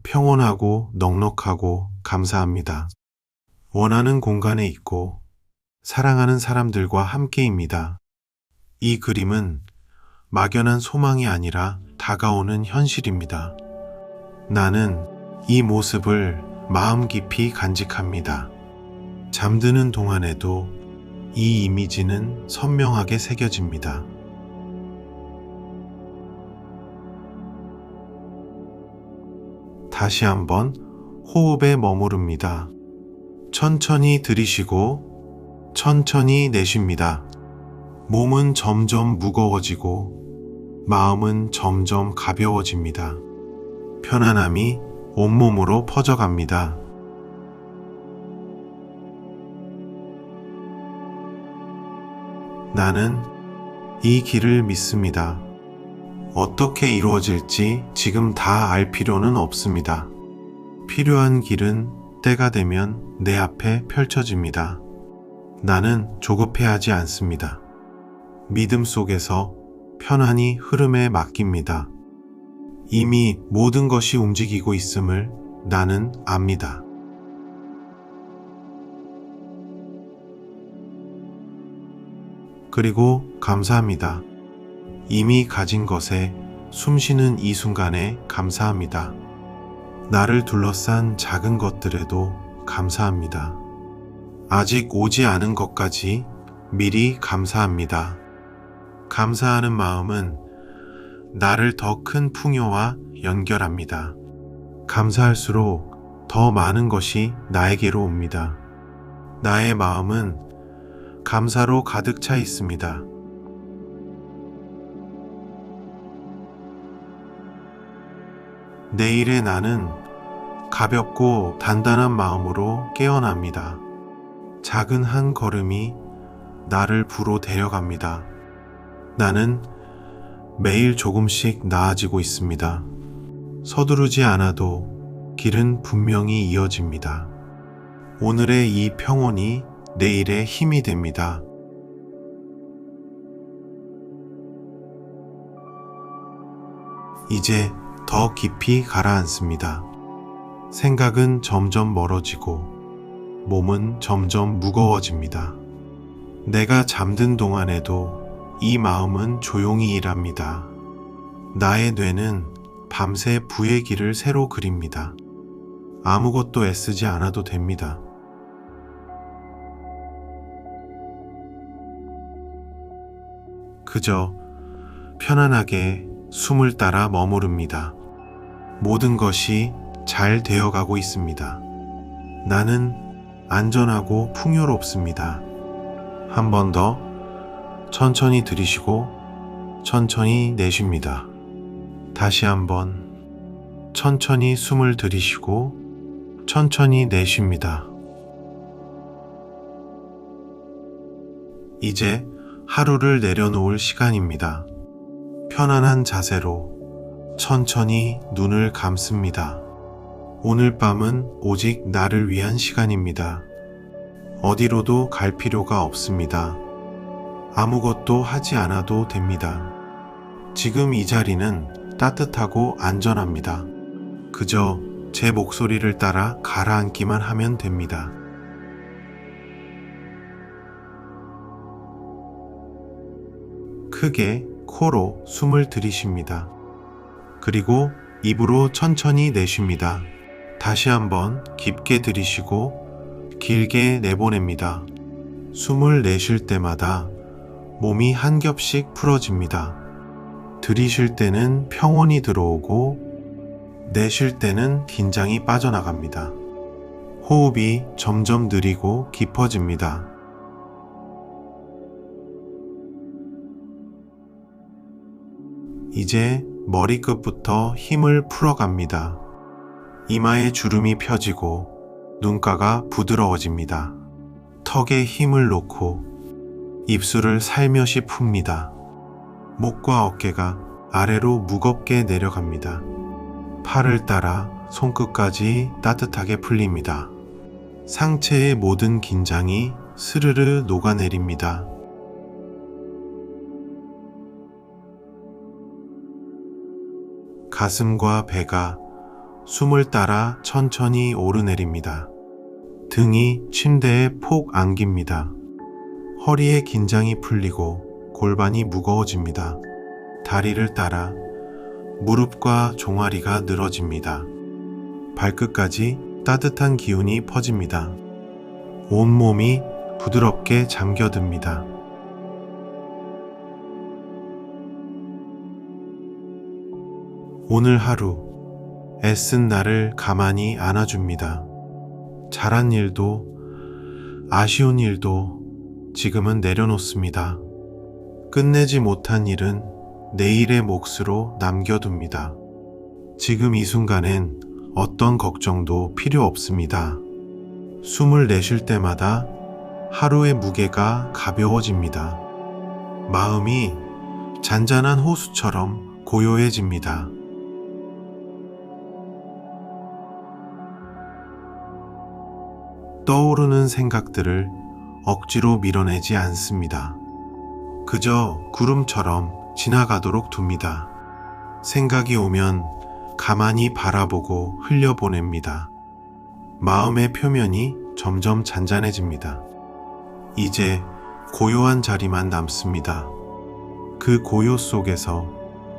평온하고 넉넉하고 감사합니다. 원하는 공간에 있고 사랑하는 사람들과 함께입니다. 이 그림은 막연한 소망이 아니라 다가오는 현실입니다. 나는 이 모습을 마음 깊이 간직합니다. 잠드는 동안에도 이 이미지는 선명하게 새겨집니다. 다시 한번 호흡에 머무릅니다. 천천히 들이쉬고 천천히 내쉽니다. 몸은 점점 무거워지고 마음은 점점 가벼워집니다. 편안함이 온몸으로 퍼져갑니다. 나는 이 길을 믿습니다. 어떻게 이루어질지 지금 다 알 필요는 없습니다. 필요한 길은 때가 되면 내 앞에 펼쳐집니다. 나는 조급해하지 않습니다. 믿음 속에서 편안히 흐름에 맡깁니다. 이미 모든 것이 움직이고 있음을 나는 압니다. 그리고 감사합니다. 이미 가진 것에 숨쉬는 이 순간에 감사합니다. 나를 둘러싼 작은 것들에도 감사합니다. 아직 오지 않은 것까지 미리 감사합니다. 감사하는 마음은 나를 더 큰 풍요와 연결합니다. 감사할수록 더 많은 것이 나에게로 옵니다. 나의 마음은 감사로 가득 차 있습니다. 내일의 나는 가볍고 단단한 마음으로 깨어납니다. 작은 한 걸음이 나를 부로 데려갑니다. 나는 매일 조금씩 나아지고 있습니다. 서두르지 않아도 길은 분명히 이어집니다. 오늘의 이 평온이 내일의 힘이 됩니다. 이제 더 깊이 가라앉습니다. 생각은 점점 멀어지고 몸은 점점 무거워집니다. 내가 잠든 동안에도 이 마음은 조용히 일합니다. 나의 뇌는 밤새 부의 길을 새로 그립니다. 아무것도 애쓰지 않아도 됩니다. 그저 편안하게 숨을 따라 머무릅니다. 모든 것이 잘 되어가고 있습니다. 나는 안전하고 풍요롭습니다. 한 번 더 천천히 들이쉬고 천천히 내쉽니다. 다시 한번 천천히 숨을 들이쉬고 천천히 내쉽니다. 이제 하루를 내려놓을 시간입니다. 편안한 자세로 천천히 눈을 감습니다. 오늘 밤은 오직 나를 위한 시간입니다. 어디로도 갈 필요가 없습니다. 아무것도 하지 않아도 됩니다. 지금 이 자리는 따뜻하고 안전합니다. 그저 제 목소리를 따라 가라앉기만 하면 됩니다. 크게 코로 숨을 들이쉽니다. 그리고 입으로 천천히 내쉽니다. 다시 한번 깊게 들이쉬고 길게 내보냅니다. 숨을 내쉴 때마다 몸이 한 겹씩 풀어집니다. 들이쉴 때는 평온이 들어오고 내쉴 때는 긴장이 빠져나갑니다. 호흡이 점점 느리고 깊어집니다. 이제 머리끝부터 힘을 풀어갑니다. 이마에 주름이 펴지고 눈가가 부드러워집니다. 턱에 힘을 놓고 입술을 살며시 풉니다. 목과 어깨가 아래로 무겁게 내려갑니다. 팔을 따라 손끝까지 따뜻하게 풀립니다. 상체의 모든 긴장이 스르르 녹아내립니다. 가슴과 배가 숨을 따라 천천히 오르내립니다. 등이 침대에 폭 안깁니다. 허리의 긴장이 풀리고 골반이 무거워집니다. 다리를 따라 무릎과 종아리가 늘어집니다. 발끝까지 따뜻한 기운이 퍼집니다. 온몸이 부드럽게 잠겨듭니다. 오늘 하루 애쓴 나를 가만히 안아줍니다. 잘한 일도 아쉬운 일도 지금은 내려놓습니다. 끝내지 못한 일은 내일의 몫으로 남겨둡니다. 지금 이 순간엔 어떤 걱정도 필요 없습니다. 숨을 내쉴 때마다 하루의 무게가 가벼워집니다. 마음이 잔잔한 호수처럼 고요해집니다. 떠오르는 생각들을 억지로 밀어내지 않습니다. 그저 구름처럼 지나가도록 둡니다. 생각이 오면 가만히 바라보고 흘려보냅니다. 마음의 표면이 점점 잔잔해집니다. 이제 고요한 자리만 남습니다. 그 고요 속에서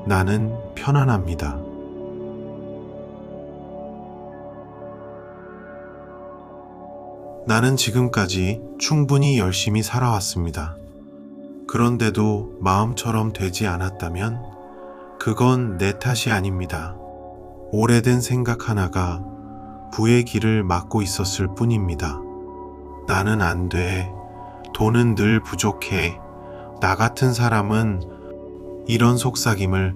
나는 편안합니다. 나는 지금까지 충분히 열심히 살아왔습니다. 그런데도 마음처럼 되지 않았다면 그건 내 탓이 아닙니다. 오래된 생각 하나가 부의 길을 막고 있었을 뿐입니다. 나는 안 돼. 돈은 늘 부족해. 나 같은 사람은 이런 속삭임을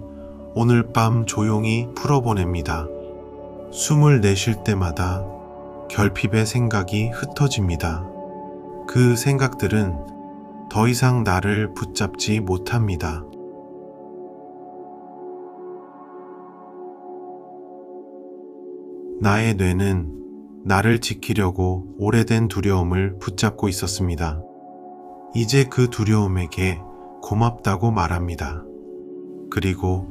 오늘 밤 조용히 풀어보냅니다. 숨을 내쉴 때마다 결핍의 생각이 흩어집니다. 그 생각들은 더 이상 나를 붙잡지 못합니다. 나의 뇌는 나를 지키려고 오래된 두려움을 붙잡고 있었습니다. 이제 그 두려움에게 고맙다고 말합니다. 그리고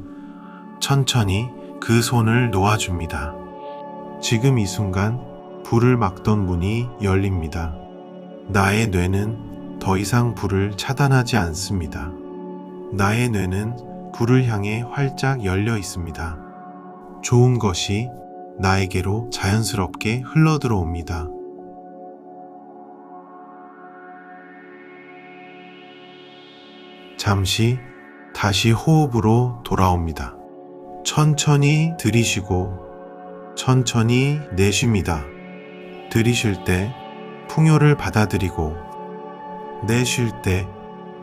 천천히 그 손을 놓아줍니다. 지금 이 순간 불을 막던 문이 열립니다. 나의 뇌는 더 이상 불을 차단하지 않습니다. 나의 뇌는 불을 향해 활짝 열려 있습니다. 좋은 것이 나에게로 자연스럽게 흘러들어옵니다. 잠시 다시 호흡으로 돌아옵니다. 천천히 들이쉬고 천천히 내쉽니다. 들이쉴 때 풍요를 받아들이고 내쉴 때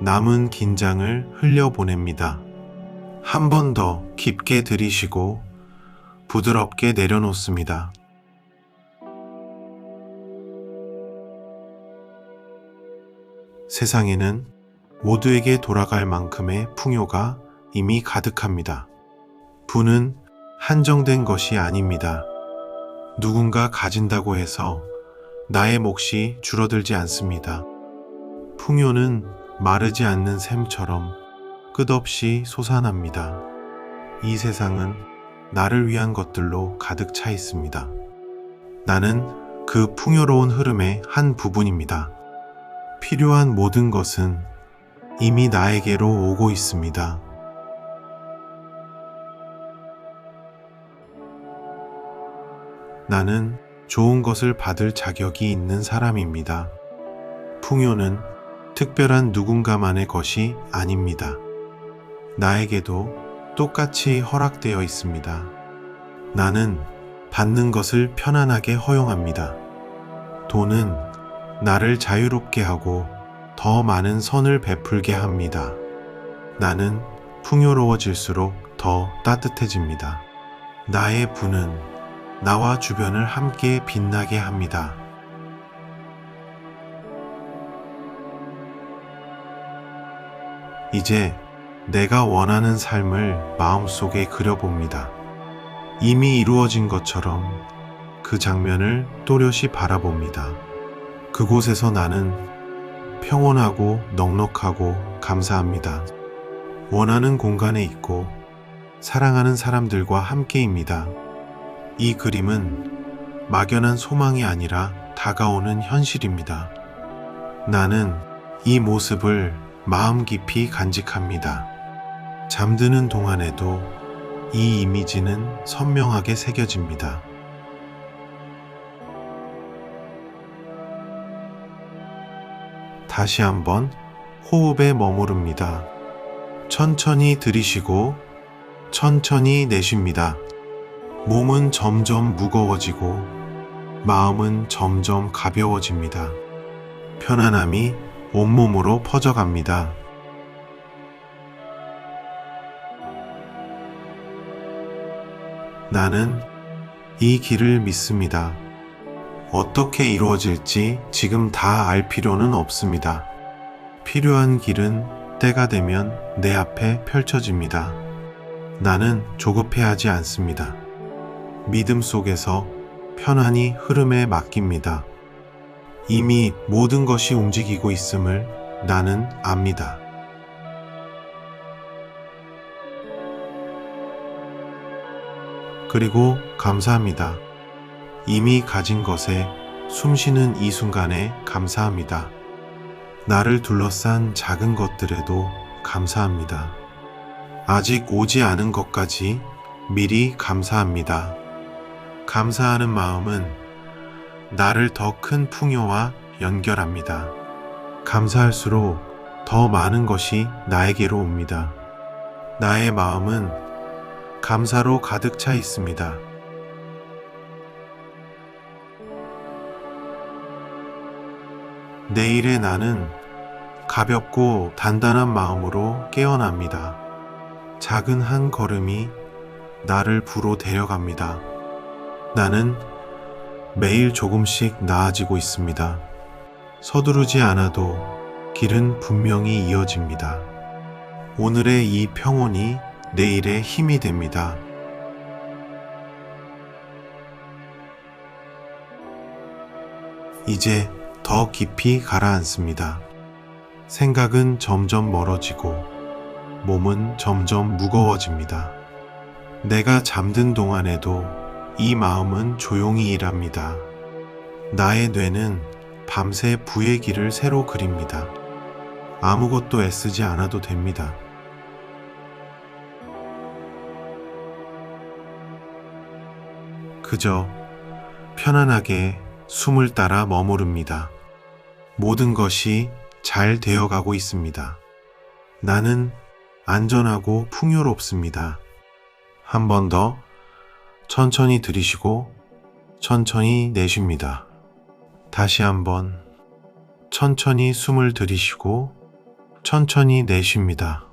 남은 긴장을 흘려보냅니다. 한 번 더 깊게 들이쉬고 부드럽게 내려놓습니다. 세상에는 모두에게 돌아갈 만큼의 풍요가 이미 가득합니다. 부는 한정된 것이 아닙니다. 누군가 가진다고 해서 나의 몫이 줄어들지 않습니다. 풍요는 마르지 않는 샘처럼 끝없이 솟아납니다. 이 세상은 나를 위한 것들로 가득 차 있습니다. 나는 그 풍요로운 흐름의 한 부분입니다. 필요한 모든 것은 이미 나에게로 오고 있습니다. 나는 좋은 것을 받을 자격이 있는 사람입니다. 풍요는 특별한 누군가만의 것이 아닙니다. 나에게도 똑같이 허락되어 있습니다. 나는 받는 것을 편안하게 허용합니다. 돈은 나를 자유롭게 하고 더 많은 선을 베풀게 합니다. 나는 풍요로워질수록 더 따뜻해집니다. 나의 부는 나와 주변을 함께 빛나게 합니다. 이제 내가 원하는 삶을 마음속에 그려봅니다. 이미 이루어진 것처럼 그 장면을 또렷이 바라봅니다. 그곳에서 나는 평온하고 넉넉하고 감사합니다. 원하는 공간에 있고 사랑하는 사람들과 함께입니다. 이 그림은 막연한 소망이 아니라 다가오는 현실입니다. 나는 이 모습을 마음 깊이 간직합니다. 잠드는 동안에도 이 이미지는 선명하게 새겨집니다. 다시 한번 호흡에 머무릅니다. 천천히 들이쉬고 천천히 내쉽니다. 몸은 점점 무거워지고 마음은 점점 가벼워집니다. 편안함이 온몸으로 퍼져갑니다. 나는 이 길을 믿습니다. 어떻게 이루어질지 지금 다 알 필요는 없습니다. 필요한 길은 때가 되면 내 앞에 펼쳐집니다. 나는 조급해하지 않습니다. 믿음 속에서 편안히 흐름에 맡깁니다. 이미 모든 것이 움직이고 있음을 나는 압니다. 그리고 감사합니다. 이미 가진 것에 숨쉬는 이 순간에 감사합니다. 나를 둘러싼 작은 것들에도 감사합니다. 아직 오지 않은 것까지 미리 감사합니다. 감사하는 마음은 나를 더 큰 풍요와 연결합니다. 감사할수록 더 많은 것이 나에게로 옵니다. 나의 마음은 감사로 가득 차 있습니다. 내일의 나는 가볍고 단단한 마음으로 깨어납니다. 작은 한 걸음이 나를 부로 데려갑니다. 나는 매일 조금씩 나아지고 있습니다. 서두르지 않아도 길은 분명히 이어집니다. 오늘의 이 평온이 내일의 힘이 됩니다. 이제 더 깊이 가라앉습니다. 생각은 점점 멀어지고 몸은 점점 무거워집니다. 내가 잠든 동안에도 이 마음은 조용히 일합니다. 나의 뇌는 밤새 부의 길을 새로 그립니다. 아무것도 애쓰지 않아도 됩니다. 그저 편안하게 숨을 따라 머무릅니다. 모든 것이 잘 되어가고 있습니다. 나는 안전하고 풍요롭습니다. 한 번 더 천천히 들이쉬고 천천히 내쉽니다. 다시 한번 천천히 숨을 들이쉬고 천천히 내쉽니다.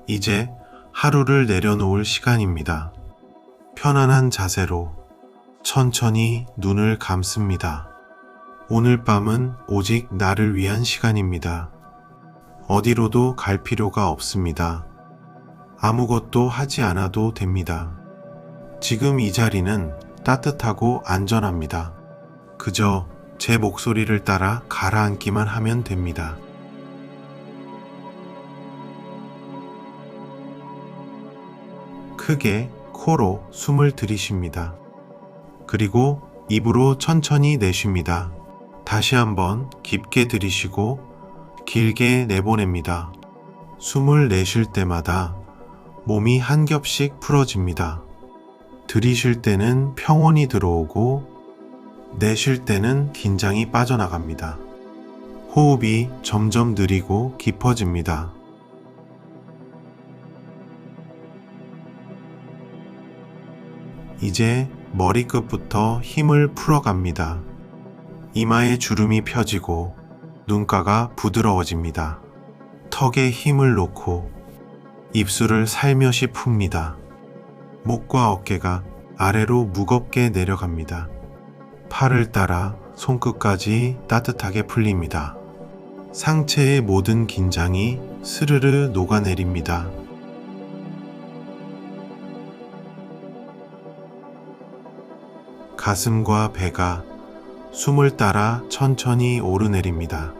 이제 하루를 내려놓을 시간입니다. 편안한 자세로 천천히 눈을 감습니다. 오늘 밤은 오직 나를 위한 시간입니다. 어디로도 갈 필요가 없습니다. 아무것도 하지 않아도 됩니다. 지금 이 자리는 따뜻하고 안전합니다. 그저 제 목소리를 따라 가라앉기만 하면 됩니다. 크게 코로 숨을 들이쉽니다. 그리고 입으로 천천히 내쉽니다. 다시 한번 깊게 들이쉬고 길게 내보냅니다. 숨을 내쉴 때마다 몸이 한 겹씩 풀어집니다. 들이쉴 때는 평온이 들어오고 내쉴 때는 긴장이 빠져나갑니다. 호흡이 점점 느리고 깊어집니다. 이제 머리끝부터 힘을 풀어갑니다. 이마에 주름이 펴지고 눈가가 부드러워집니다. 턱에 힘을 놓고 입술을 살며시 풉니다. 목과 어깨가 아래로 무겁게 내려갑니다. 팔을 따라 손끝까지 따뜻하게 풀립니다. 상체의 모든 긴장이 스르르 녹아내립니다. 가슴과 배가 숨을 따라 천천히 오르내립니다.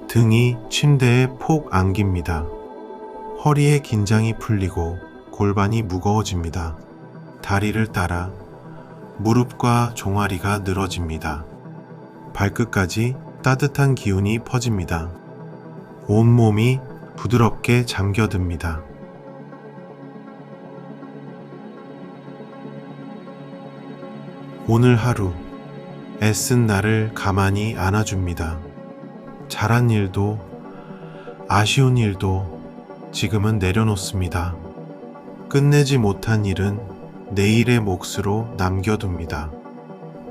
등이 침대에 폭 안깁니다. 허리에 긴장이 풀리고 골반이 무거워집니다. 다리를 따라 무릎과 종아리가 늘어집니다. 발끝까지 따뜻한 기운이 퍼집니다. 온몸이 부드럽게 잠겨듭니다. 오늘 하루 애쓴 나를 가만히 안아줍니다. 잘한 일도 아쉬운 일도 지금은 내려놓습니다. 끝내지 못한 일은 내일의 몫으로 남겨둡니다.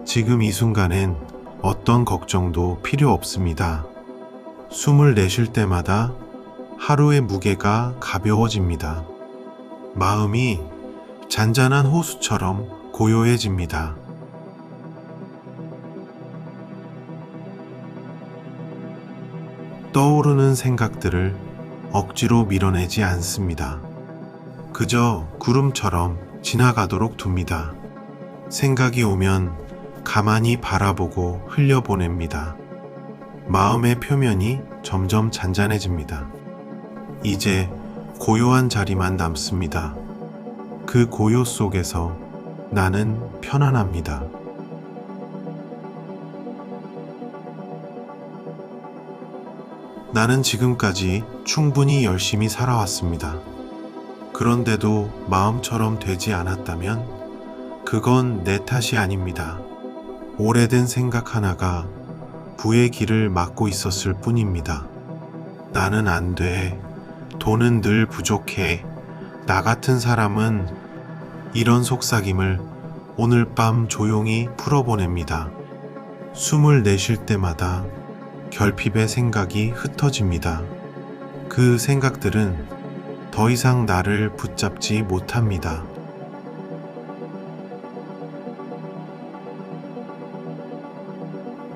지금 이 순간엔 어떤 걱정도 필요 없습니다. 숨을 내쉴 때마다 하루의 무게가 가벼워집니다. 마음이 잔잔한 호수처럼 고요해집니다. 떠오르는 생각들을 억지로 밀어내지 않습니다. 그저 구름처럼 지나가도록 둡니다. 생각이 오면 가만히 바라보고 흘려보냅니다. 마음의 표면이 점점 잔잔해집니다. 이제 고요한 자리만 남습니다. 그 고요 속에서 나는 편안합니다. 나는 지금까지 충분히 열심히 살아왔습니다. 그런데도 마음처럼 되지 않았다면 그건 내 탓이 아닙니다. 오래된 생각 하나가 부의 길을 막고 있었을 뿐입니다. 나는 안 돼. 돈은 늘 부족해. 나 같은 사람은 이런 속삭임을 오늘 밤 조용히 풀어보냅니다. 숨을 내쉴 때마다 결핍의 생각이 흩어집니다. 그 생각들은 더 이상 나를 붙잡지 못합니다.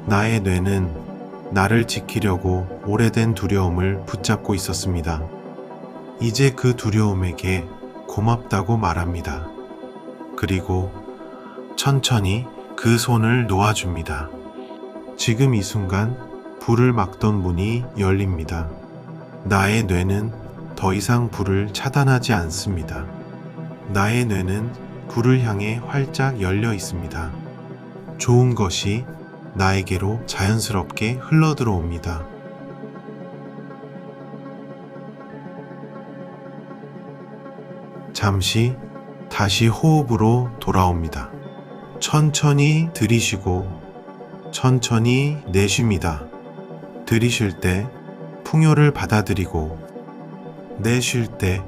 나의 뇌는 나를 지키려고 오래된 두려움을 붙잡고 있었습니다. 이제 그 두려움에게 고맙다고 말합니다. 그리고 천천히 그 손을 놓아줍니다. 지금 이 순간 불을 막던 문이 열립니다. 나의 뇌는 더 이상 불을 차단하지 않습니다. 나의 뇌는 불을 향해 활짝 열려 있습니다. 좋은 것이 나에게로 자연스럽게 흘러들어옵니다. 잠시 다시 호흡으로 돌아옵니다. 천천히 들이쉬고 천천히 내쉽니다. 들이쉴 때 풍요를 받아들이고 내쉴 때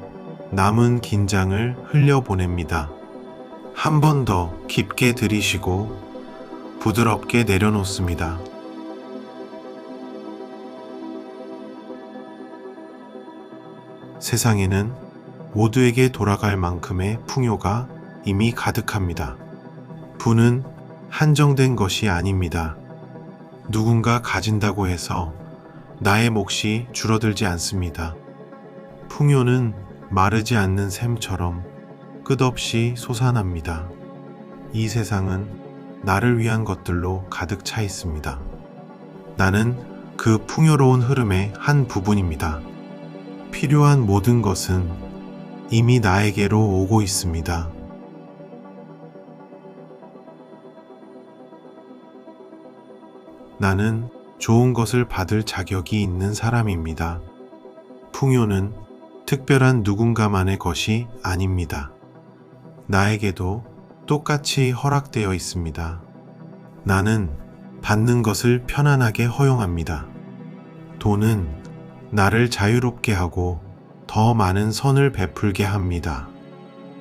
남은 긴장을 흘려보냅니다. 한 번 더 깊게 들이쉬고 부드럽게 내려놓습니다. 세상에는 모두에게 돌아갈 만큼의 풍요가 이미 가득합니다. 부는 한정된 것이 아닙니다. 누군가 가진다고 해서 나의 몫이 줄어들지 않습니다. 풍요는 마르지 않는 샘처럼 끝없이 솟아납니다. 이 세상은 나를 위한 것들로 가득 차 있습니다. 나는 그 풍요로운 흐름의 한 부분입니다. 필요한 모든 것은 이미 나에게로 오고 있습니다. 나는 좋은 것을 받을 자격이 있는 사람입니다. 풍요는 특별한 누군가만의 것이 아닙니다. 나에게도 똑같이 허락되어 있습니다. 나는 받는 것을 편안하게 허용합니다. 돈은 나를 자유롭게 하고 더 많은 선을 베풀게 합니다.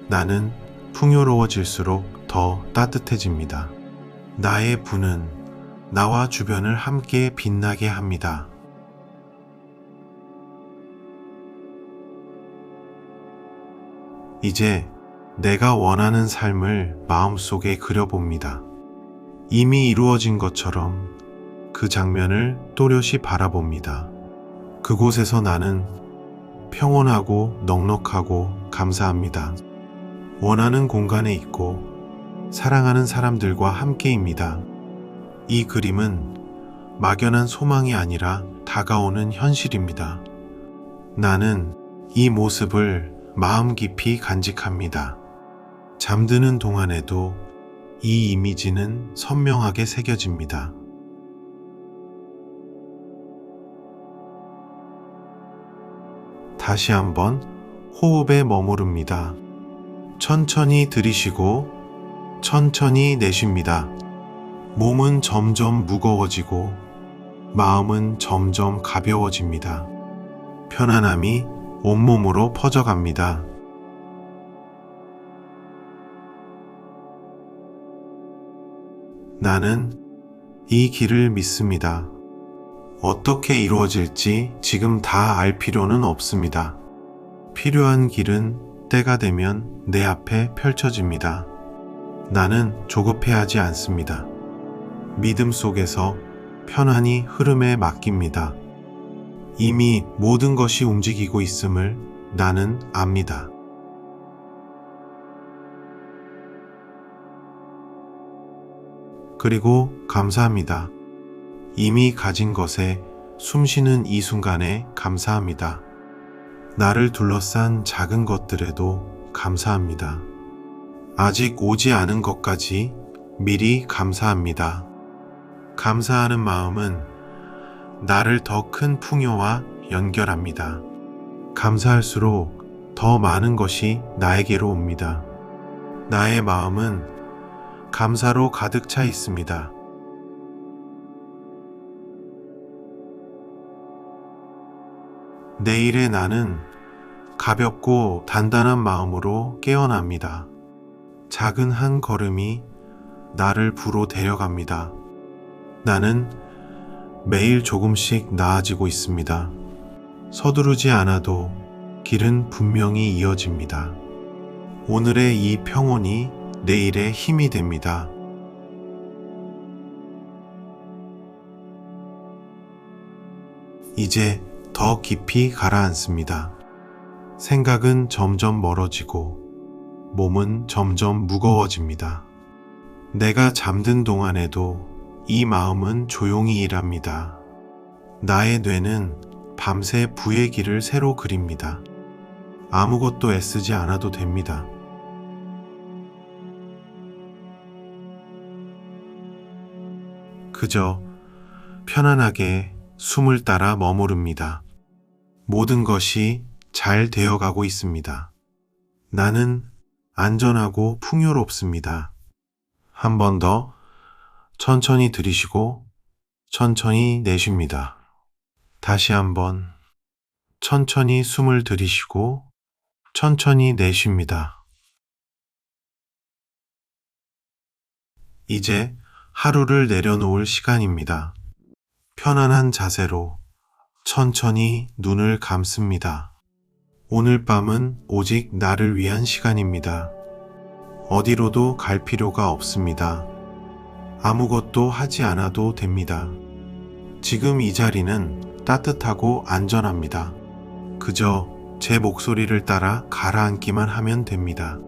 나는 풍요로워질수록 더 따뜻해집니다. 나의 분은 나와 주변을 함께 빛나게 합니다. 이제 내가 원하는 삶을 마음속에 그려봅니다. 이미 이루어진 것처럼 그 장면을 또렷이 바라봅니다. 그곳에서 나는 평온하고 넉넉하고 감사합니다. 원하는 공간에 있고 사랑하는 사람들과 함께입니다. 이 그림은 막연한 소망이 아니라 다가오는 현실입니다. 나는 이 모습을 마음 깊이 간직합니다. 잠드는 동안에도 이 이미지는 선명하게 새겨집니다. 다시 한번 호흡에 머무릅니다. 천천히 들이쉬고 천천히 내쉽니다. 몸은 점점 무거워지고 마음은 점점 가벼워집니다. 편안함이 온몸으로 퍼져갑니다. 나는 이 길을 믿습니다. 어떻게 이루어질지 지금 다 알 필요는 없습니다. 필요한 길은 때가 되면 내 앞에 펼쳐집니다. 나는 조급해하지 않습니다. 믿음 속에서 편안히 흐름에 맡깁니다. 이미 모든 것이 움직이고 있음을 나는 압니다. 그리고 감사합니다. 이미 가진 것에 숨쉬는 이 순간에 감사합니다. 나를 둘러싼 작은 것들에도 감사합니다. 아직 오지 않은 것까지 미리 감사합니다. 감사하는 마음은 나를 더 큰 풍요와 연결합니다. 감사할수록 더 많은 것이 나에게로 옵니다. 나의 마음은 감사로 가득 차 있습니다. 내일의 나는 가볍고 단단한 마음으로 깨어납니다. 작은 한 걸음이 나를 부로 데려갑니다. 나는 매일 조금씩 나아지고 있습니다. 서두르지 않아도 길은 분명히 이어집니다. 오늘의 이 평온이 내일의 힘이 됩니다. 이제 더 깊이 가라앉습니다. 생각은 점점 멀어지고 몸은 점점 무거워집니다. 내가 잠든 동안에도 이 마음은 조용히 일합니다. 나의 뇌는 밤새 부의 길을 새로 그립니다. 아무것도 애쓰지 않아도 됩니다. 그저 편안하게 숨을 따라 머무릅니다. 모든 것이 잘 되어가고 있습니다. 나는 안전하고 풍요롭습니다. 한 번 더 천천히 들이쉬고 천천히 내쉽니다. 다시 한번 천천히 숨을 들이쉬고 천천히 내쉽니다. 이제 하루를 내려놓을 시간입니다. 편안한 자세로 천천히 눈을 감습니다. 오늘 밤은 오직 나를 위한 시간입니다. 어디로도 갈 필요가 없습니다. 아무것도 하지 않아도 됩니다. 지금 이 자리는 따뜻하고 안전합니다. 그저 제 목소리를 따라 가라앉기만 하면 됩니다.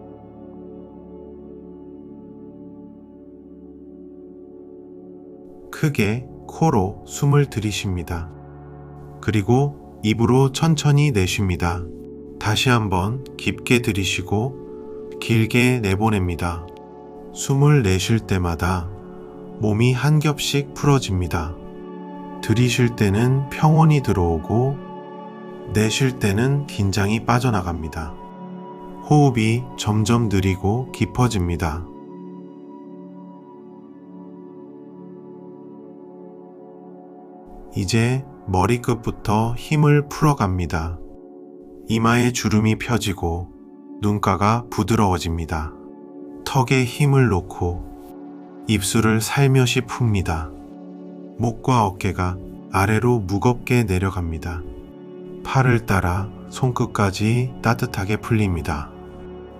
크게 코로 숨을 들이쉽니다. 그리고 입으로 천천히 내쉽니다. 다시 한번 깊게 들이쉬고 길게 내보냅니다. 숨을 내쉴 때마다 몸이 한 겹씩 풀어집니다. 들이쉴 때는 평온이 들어오고 내쉴 때는 긴장이 빠져나갑니다. 호흡이 점점 느리고 깊어집니다. 이제 머리끝부터 힘을 풀어갑니다. 이마에 주름이 펴지고 눈가가 부드러워집니다. 턱에 힘을 놓고 입술을 살며시 풉니다. 목과 어깨가 아래로 무겁게 내려갑니다. 팔을 따라 손끝까지 따뜻하게 풀립니다.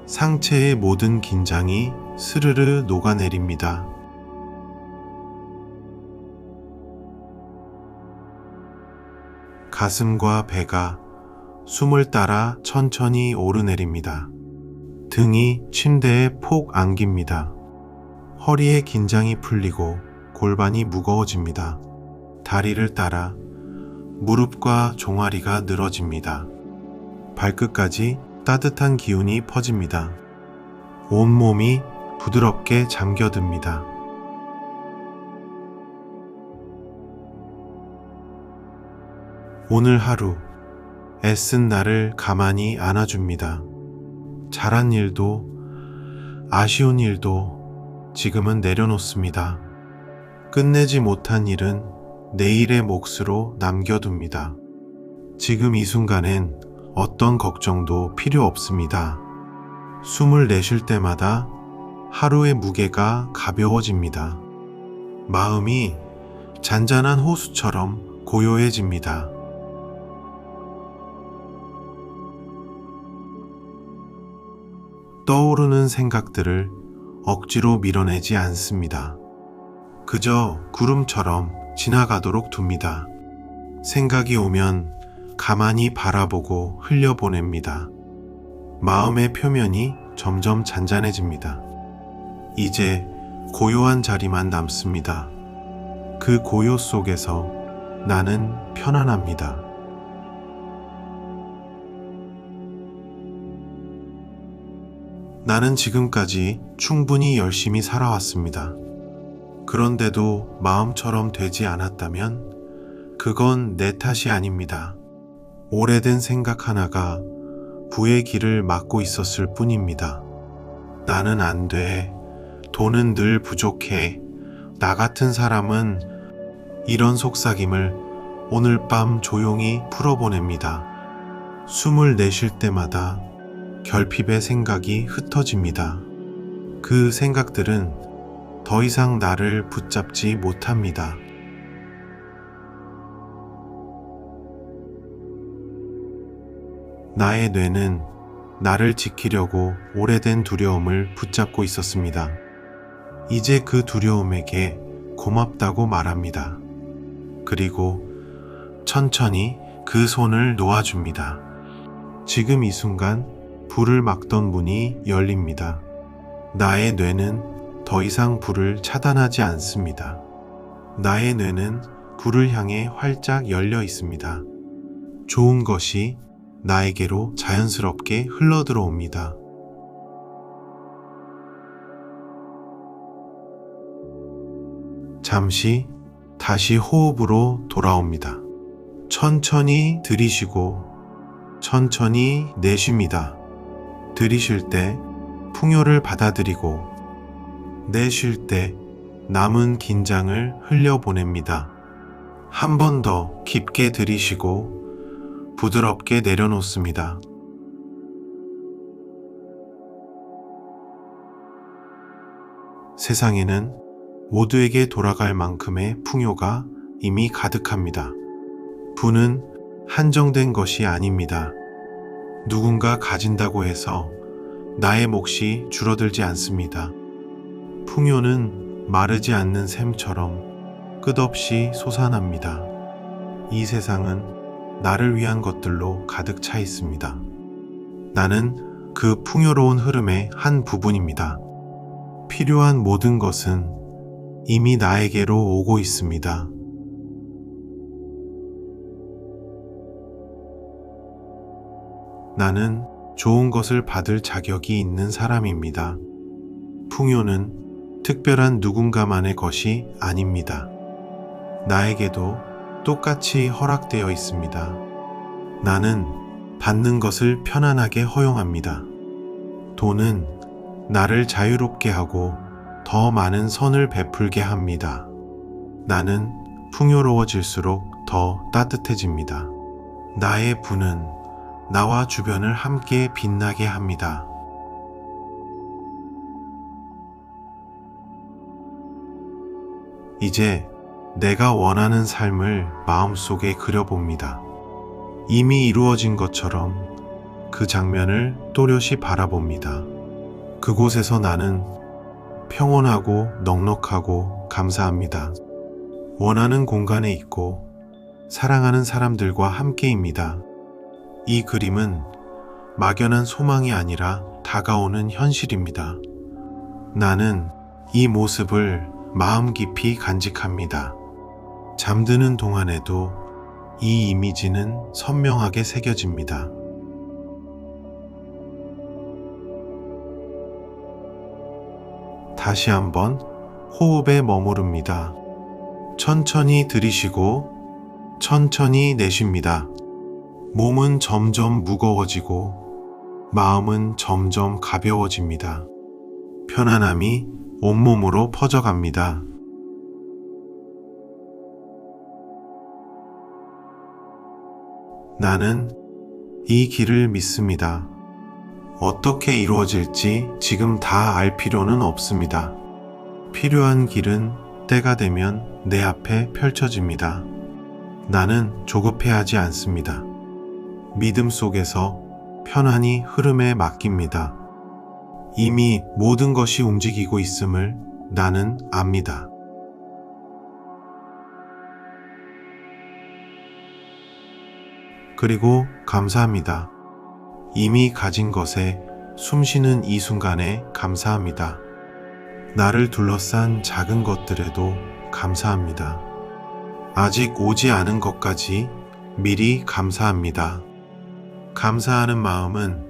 상체의 모든 긴장이 스르르 녹아내립니다. 가슴과 배가 숨을 따라 천천히 오르내립니다. 등이 침대에 폭 안깁니다. 허리의 긴장이 풀리고 골반이 무거워집니다. 다리를 따라 무릎과 종아리가 늘어집니다. 발끝까지 따뜻한 기운이 퍼집니다. 온몸이 부드럽게 잠겨듭니다. 오늘 하루 애쓴 나를 가만히 안아줍니다. 잘한 일도 아쉬운 일도 지금은 내려놓습니다. 끝내지 못한 일은 내일의 몫으로 남겨둡니다. 지금 이 순간엔 어떤 걱정도 필요 없습니다. 숨을 내쉴 때마다 하루의 무게가 가벼워집니다. 마음이 잔잔한 호수처럼 고요해집니다. 떠오르는 생각들을 억지로 밀어내지 않습니다. 그저 구름처럼 지나가도록 둡니다. 생각이 오면 가만히 바라보고 흘려보냅니다. 마음의 표면이 점점 잔잔해집니다. 이제 고요한 자리만 남습니다. 그 고요 속에서 나는 편안합니다. 나는 지금까지 충분히 열심히 살아왔습니다. 그런데도 마음처럼 되지 않았다면 그건 내 탓이 아닙니다. 오래된 생각 하나가 부의 길을 막고 있었을 뿐입니다. 나는 안 돼. 돈은 늘 부족해. 나 같은 사람은 이런 속삭임을 오늘 밤 조용히 풀어보냅니다. 숨을 내쉴 때마다 결핍의 생각이 흩어집니다. 그 생각들은 더 이상 나를 붙잡지 못합니다. 나의 뇌는 나를 지키려고 오래된 두려움을 붙잡고 있었습니다. 이제 그 두려움에게 고맙다고 말합니다. 그리고 천천히 그 손을 놓아줍니다. 지금 이 순간 불을 막던 문이 열립니다. 나의 뇌는 더 이상 불을 차단하지 않습니다. 나의 뇌는 불을 향해 활짝 열려 있습니다. 좋은 것이 나에게로 자연스럽게 흘러들어옵니다. 잠시 다시 호흡으로 돌아옵니다. 천천히 들이쉬고 천천히 내쉽니다. 들이쉴 때 풍요를 받아들이고 내쉴 때 남은 긴장을 흘려보냅니다. 한 번 더 깊게 들이쉬고 부드럽게 내려놓습니다. 세상에는 모두에게 돌아갈 만큼의 풍요가 이미 가득합니다. 부는 한정된 것이 아닙니다. 누군가 가진다고 해서 나의 몫이 줄어들지 않습니다. 풍요는 마르지 않는 샘처럼 끝없이 솟아납니다. 이 세상은 나를 위한 것들로 가득 차 있습니다. 나는 그 풍요로운 흐름의 한 부분입니다. 필요한 모든 것은 이미 나에게로 오고 있습니다. 나는 좋은 것을 받을 자격이 있는 사람입니다. 풍요는 특별한 누군가만의 것이 아닙니다. 나에게도 똑같이 허락되어 있습니다. 나는 받는 것을 편안하게 허용합니다. 돈은 나를 자유롭게 하고 더 많은 선을 베풀게 합니다. 나는 풍요로워질수록 더 따뜻해집니다. 나의 부는 나와 주변을 함께 빛나게 합니다. 이제 내가 원하는 삶을 마음속에 그려봅니다. 이미 이루어진 것처럼 그 장면을 또렷이 바라봅니다. 그곳에서 나는 평온하고 넉넉하고 감사합니다. 원하는 공간에 있고 사랑하는 사람들과 함께입니다. 이 그림은 막연한 소망이 아니라 다가오는 현실입니다. 나는 이 모습을 마음 깊이 간직합니다. 잠드는 동안에도 이 이미지는 선명하게 새겨집니다. 다시 한번 호흡에 머무릅니다. 천천히 들이쉬고 천천히 내쉽니다. 몸은 점점 무거워지고 마음은 점점 가벼워집니다. 편안함이 온몸으로 퍼져갑니다. 나는 이 길을 믿습니다. 어떻게 이루어질지 지금 다 알 필요는 없습니다. 필요한 길은 때가 되면 내 앞에 펼쳐집니다. 나는 조급해하지 않습니다. 믿음 속에서 편안히 흐름에 맡깁니다. 이미 모든 것이 움직이고 있음을 나는 압니다. 그리고 감사합니다. 이미 가진 것에 숨쉬는 이 순간에 감사합니다. 나를 둘러싼 작은 것들에도 감사합니다. 아직 오지 않은 것까지 미리 감사합니다. 감사하는 마음은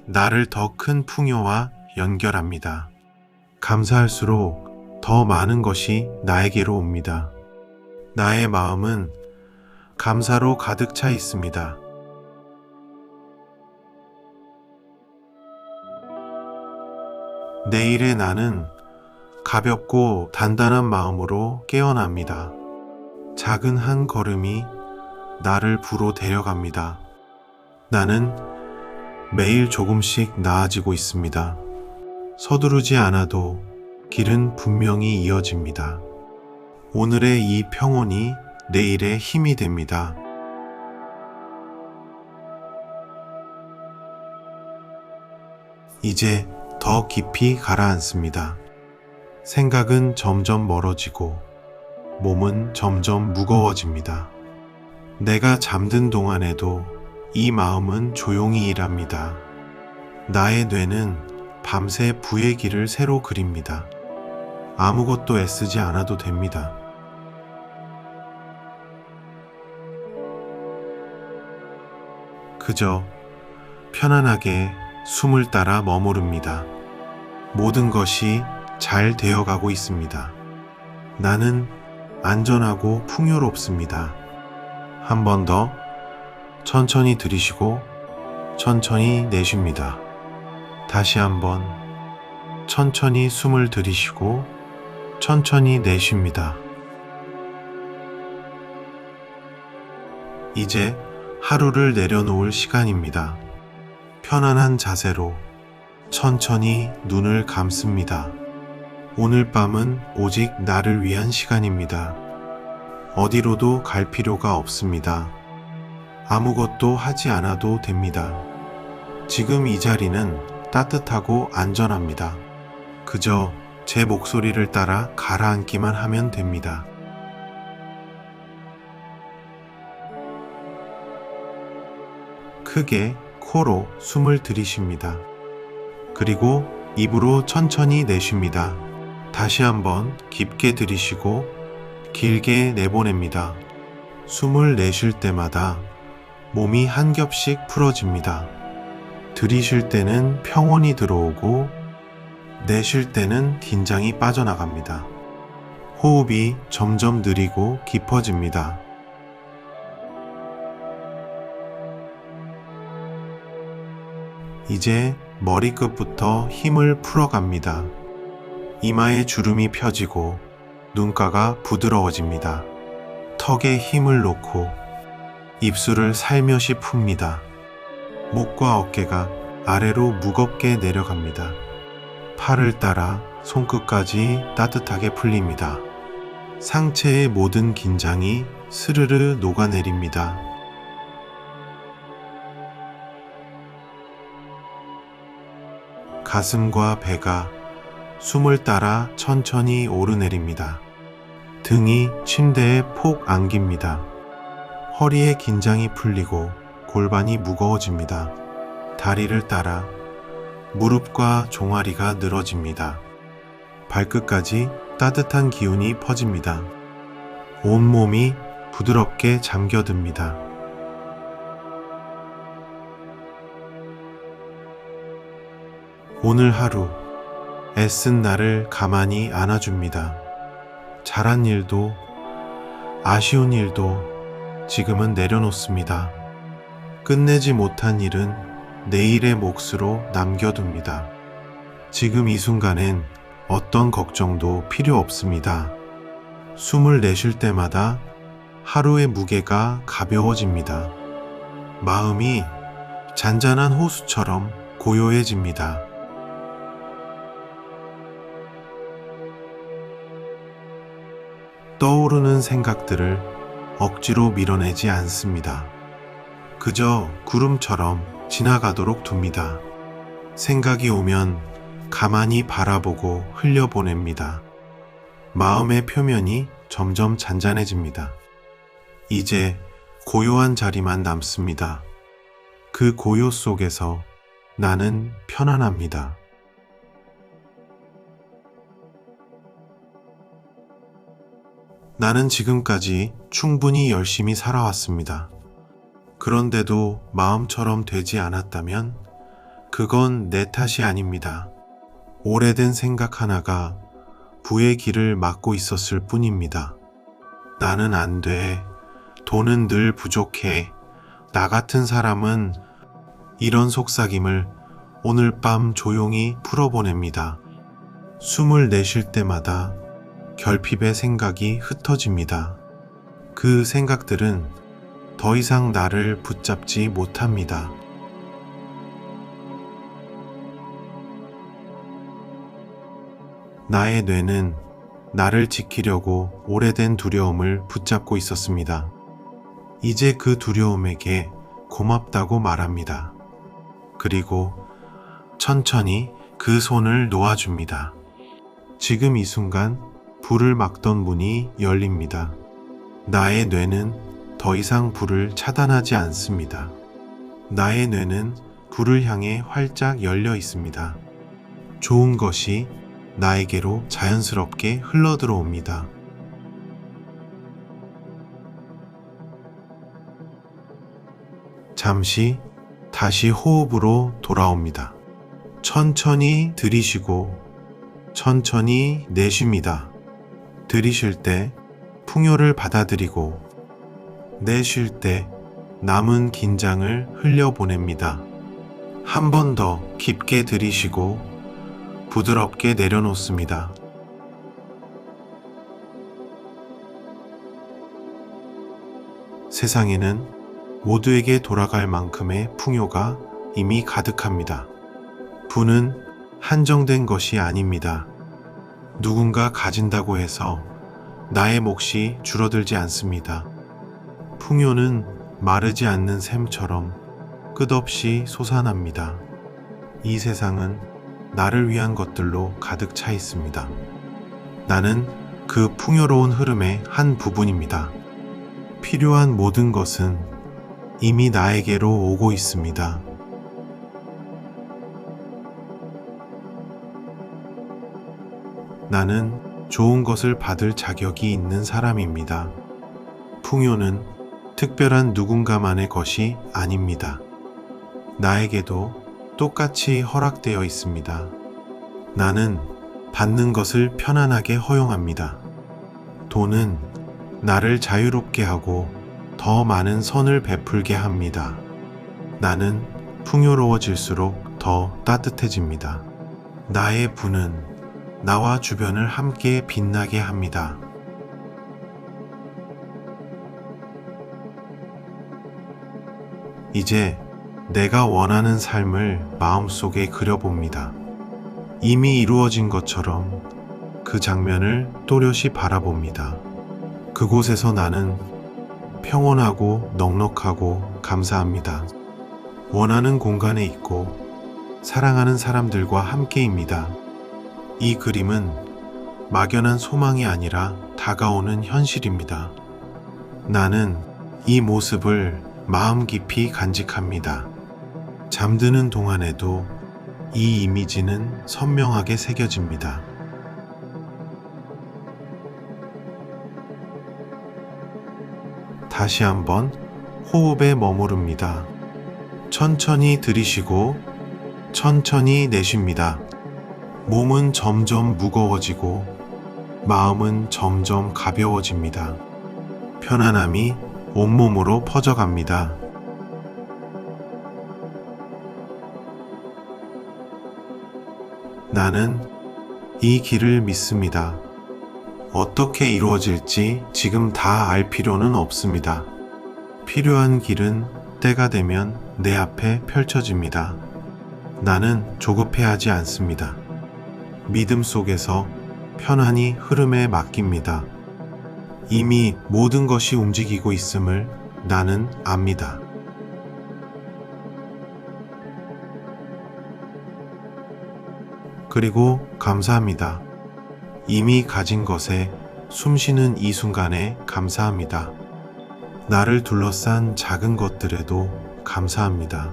나를 더 큰 풍요와 연결합니다. 감사할수록 더 많은 것이 나에게로 옵니다. 나의 마음은 감사로 가득 차 있습니다. 내일의 나는 가볍고 단단한 마음으로 깨어납니다. 작은 한 걸음이 나를 부로 데려갑니다. 나는 매일 조금씩 나아지고 있습니다. 서두르지 않아도 길은 분명히 이어집니다. 오늘의 이 평온이 내일의 힘이 됩니다. 이제 더 깊이 가라앉습니다. 생각은 점점 멀어지고 몸은 점점 무거워집니다. 내가 잠든 동안에도 이 마음은 조용히 일합니다. 나의 뇌는 밤새 부의 길을 새로 그립니다. 아무것도 애쓰지 않아도 됩니다. 그저 편안하게 숨을 따라 머무릅니다. 모든 것이 잘 되어가고 있습니다. 나는 안전하고 풍요롭습니다. 한 번 더 천천히 들이쉬고 천천히 내쉽니다. 다시 한번 천천히 숨을 들이쉬고 천천히 내쉽니다. 이제 하루를 내려놓을 시간입니다. 편안한 자세로 천천히 눈을 감습니다. 오늘 밤은 오직 나를 위한 시간입니다. 어디로도 갈 필요가 없습니다. 아무것도 하지 않아도 됩니다. 지금 이 자리는 따뜻하고 안전합니다. 그저 제 목소리를 따라 가라앉기만 하면 됩니다. 크게 코로 숨을 들이쉽니다. 그리고 입으로 천천히 내쉽니다. 다시 한번 깊게 들이쉬고 길게 내보냅니다. 숨을 내쉴 때마다 몸이 한 겹씩 풀어집니다. 들이쉴 때는 평온이 들어오고 내쉴 때는 긴장이 빠져나갑니다. 호흡이 점점 느리고 깊어집니다. 이제 머리끝부터 힘을 풀어갑니다. 이마에 주름이 펴지고 눈가가 부드러워집니다. 턱에 힘을 놓고 입술을 살며시 풉니다. 목과 어깨가 아래로 무겁게 내려갑니다. 팔을 따라 손끝까지 따뜻하게 풀립니다. 상체의 모든 긴장이 스르르 녹아내립니다. 가슴과 배가 숨을 따라 천천히 오르내립니다. 등이 침대에 폭 안깁니다. 허리의 긴장이 풀리고 골반이 무거워집니다. 다리를 따라 무릎과 종아리가 늘어집니다. 발끝까지 따뜻한 기운이 퍼집니다. 온몸이 부드럽게 잠겨듭니다. 오늘 하루 애쓴 나를 가만히 안아줍니다. 잘한 일도 아쉬운 일도 지금은 내려놓습니다. 끝내지 못한 일은 내일의 몫으로 남겨둡니다. 지금 이 순간엔 어떤 걱정도 필요 없습니다. 숨을 내쉴 때마다 하루의 무게가 가벼워집니다. 마음이 잔잔한 호수처럼 고요해집니다. 떠오르는 생각들을 억지로 밀어내지 않습니다. 그저 구름처럼 지나가도록 둡니다. 생각이 오면 가만히 바라보고 흘려보냅니다. 마음의 표면이 점점 잔잔해집니다. 이제 고요한 자리만 남습니다. 그 고요 속에서 나는 편안합니다. 나는 지금까지 충분히 열심히 살아왔습니다. 그런데도 마음처럼 되지 않았다면 그건 내 탓이 아닙니다. 오래된 생각 하나가 부의 길을 막고 있었을 뿐입니다. 나는 안 돼. 돈은 늘 부족해. 나 같은 사람은 이런 속삭임을 오늘 밤 조용히 풀어보냅니다. 숨을 내쉴 때마다 결핍의 생각이 흩어집니다. 그 생각들은 더 이상 나를 붙잡지 못합니다. 나의 뇌는 나를 지키려고 오래된 두려움을 붙잡고 있었습니다. 이제 그 두려움에게 고맙다고 말합니다. 그리고 천천히 그 손을 놓아줍니다. 지금 이 순간 불을 막던 문이 열립니다. 나의 뇌는 더 이상 불을 차단하지 않습니다. 나의 뇌는 불을 향해 활짝 열려 있습니다. 좋은 것이 나에게로 자연스럽게 흘러들어옵니다. 잠시 다시 호흡으로 돌아옵니다. 천천히 들이쉬고 천천히 내쉽니다. 들이쉴 때 풍요를 받아들이고 내쉴 때 남은 긴장을 흘려보냅니다. 한 번 더 깊게 들이쉬고 부드럽게 내려놓습니다. 세상에는 모두에게 돌아갈 만큼의 풍요가 이미 가득합니다. 부는 한정된 것이 아닙니다. 누군가 가진다고 해서 나의 몫이 줄어들지 않습니다. 풍요는 마르지 않는 샘처럼 끝없이 솟아납니다. 이 세상은 나를 위한 것들로 가득 차 있습니다. 나는 그 풍요로운 흐름의 한 부분입니다. 필요한 모든 것은 이미 나에게로 오고 있습니다. 나는 좋은 것을 받을 자격이 있는 사람입니다. 풍요는 특별한 누군가만의 것이 아닙니다. 나에게도 똑같이 허락되어 있습니다. 나는 받는 것을 편안하게 허용합니다. 돈은 나를 자유롭게 하고 더 많은 선을 베풀게 합니다. 나는 풍요로워질수록 더 따뜻해집니다. 나의 부는 나와 주변을 함께 빛나게 합니다. 이제 내가 원하는 삶을 마음속에 그려봅니다. 이미 이루어진 것처럼 그 장면을 또렷이 바라봅니다. 그곳에서 나는 평온하고 넉넉하고 감사합니다. 원하는 공간에 있고 사랑하는 사람들과 함께입니다. 이 그림은 막연한 소망이 아니라 다가오는 현실입니다. 나는 이 모습을 마음 깊이 간직합니다. 잠드는 동안에도 이 이미지는 선명하게 새겨집니다. 다시 한번 호흡에 머무릅니다. 천천히 들이쉬고 천천히 내쉽니다. 몸은 점점 무거워지고 마음은 점점 가벼워집니다. 편안함이 온몸으로 퍼져갑니다. 나는 이 길을 믿습니다. 어떻게 이루어질지 지금 다 알 필요는 없습니다. 필요한 길은 때가 되면 내 앞에 펼쳐집니다. 나는 조급해하지 않습니다. 믿음 속에서 편안히 흐름에 맡깁니다. 이미 모든 것이 움직이고 있음을 나는 압니다. 그리고 감사합니다. 이미 가진 것에 숨쉬는 이 순간에 감사합니다. 나를 둘러싼 작은 것들에도 감사합니다.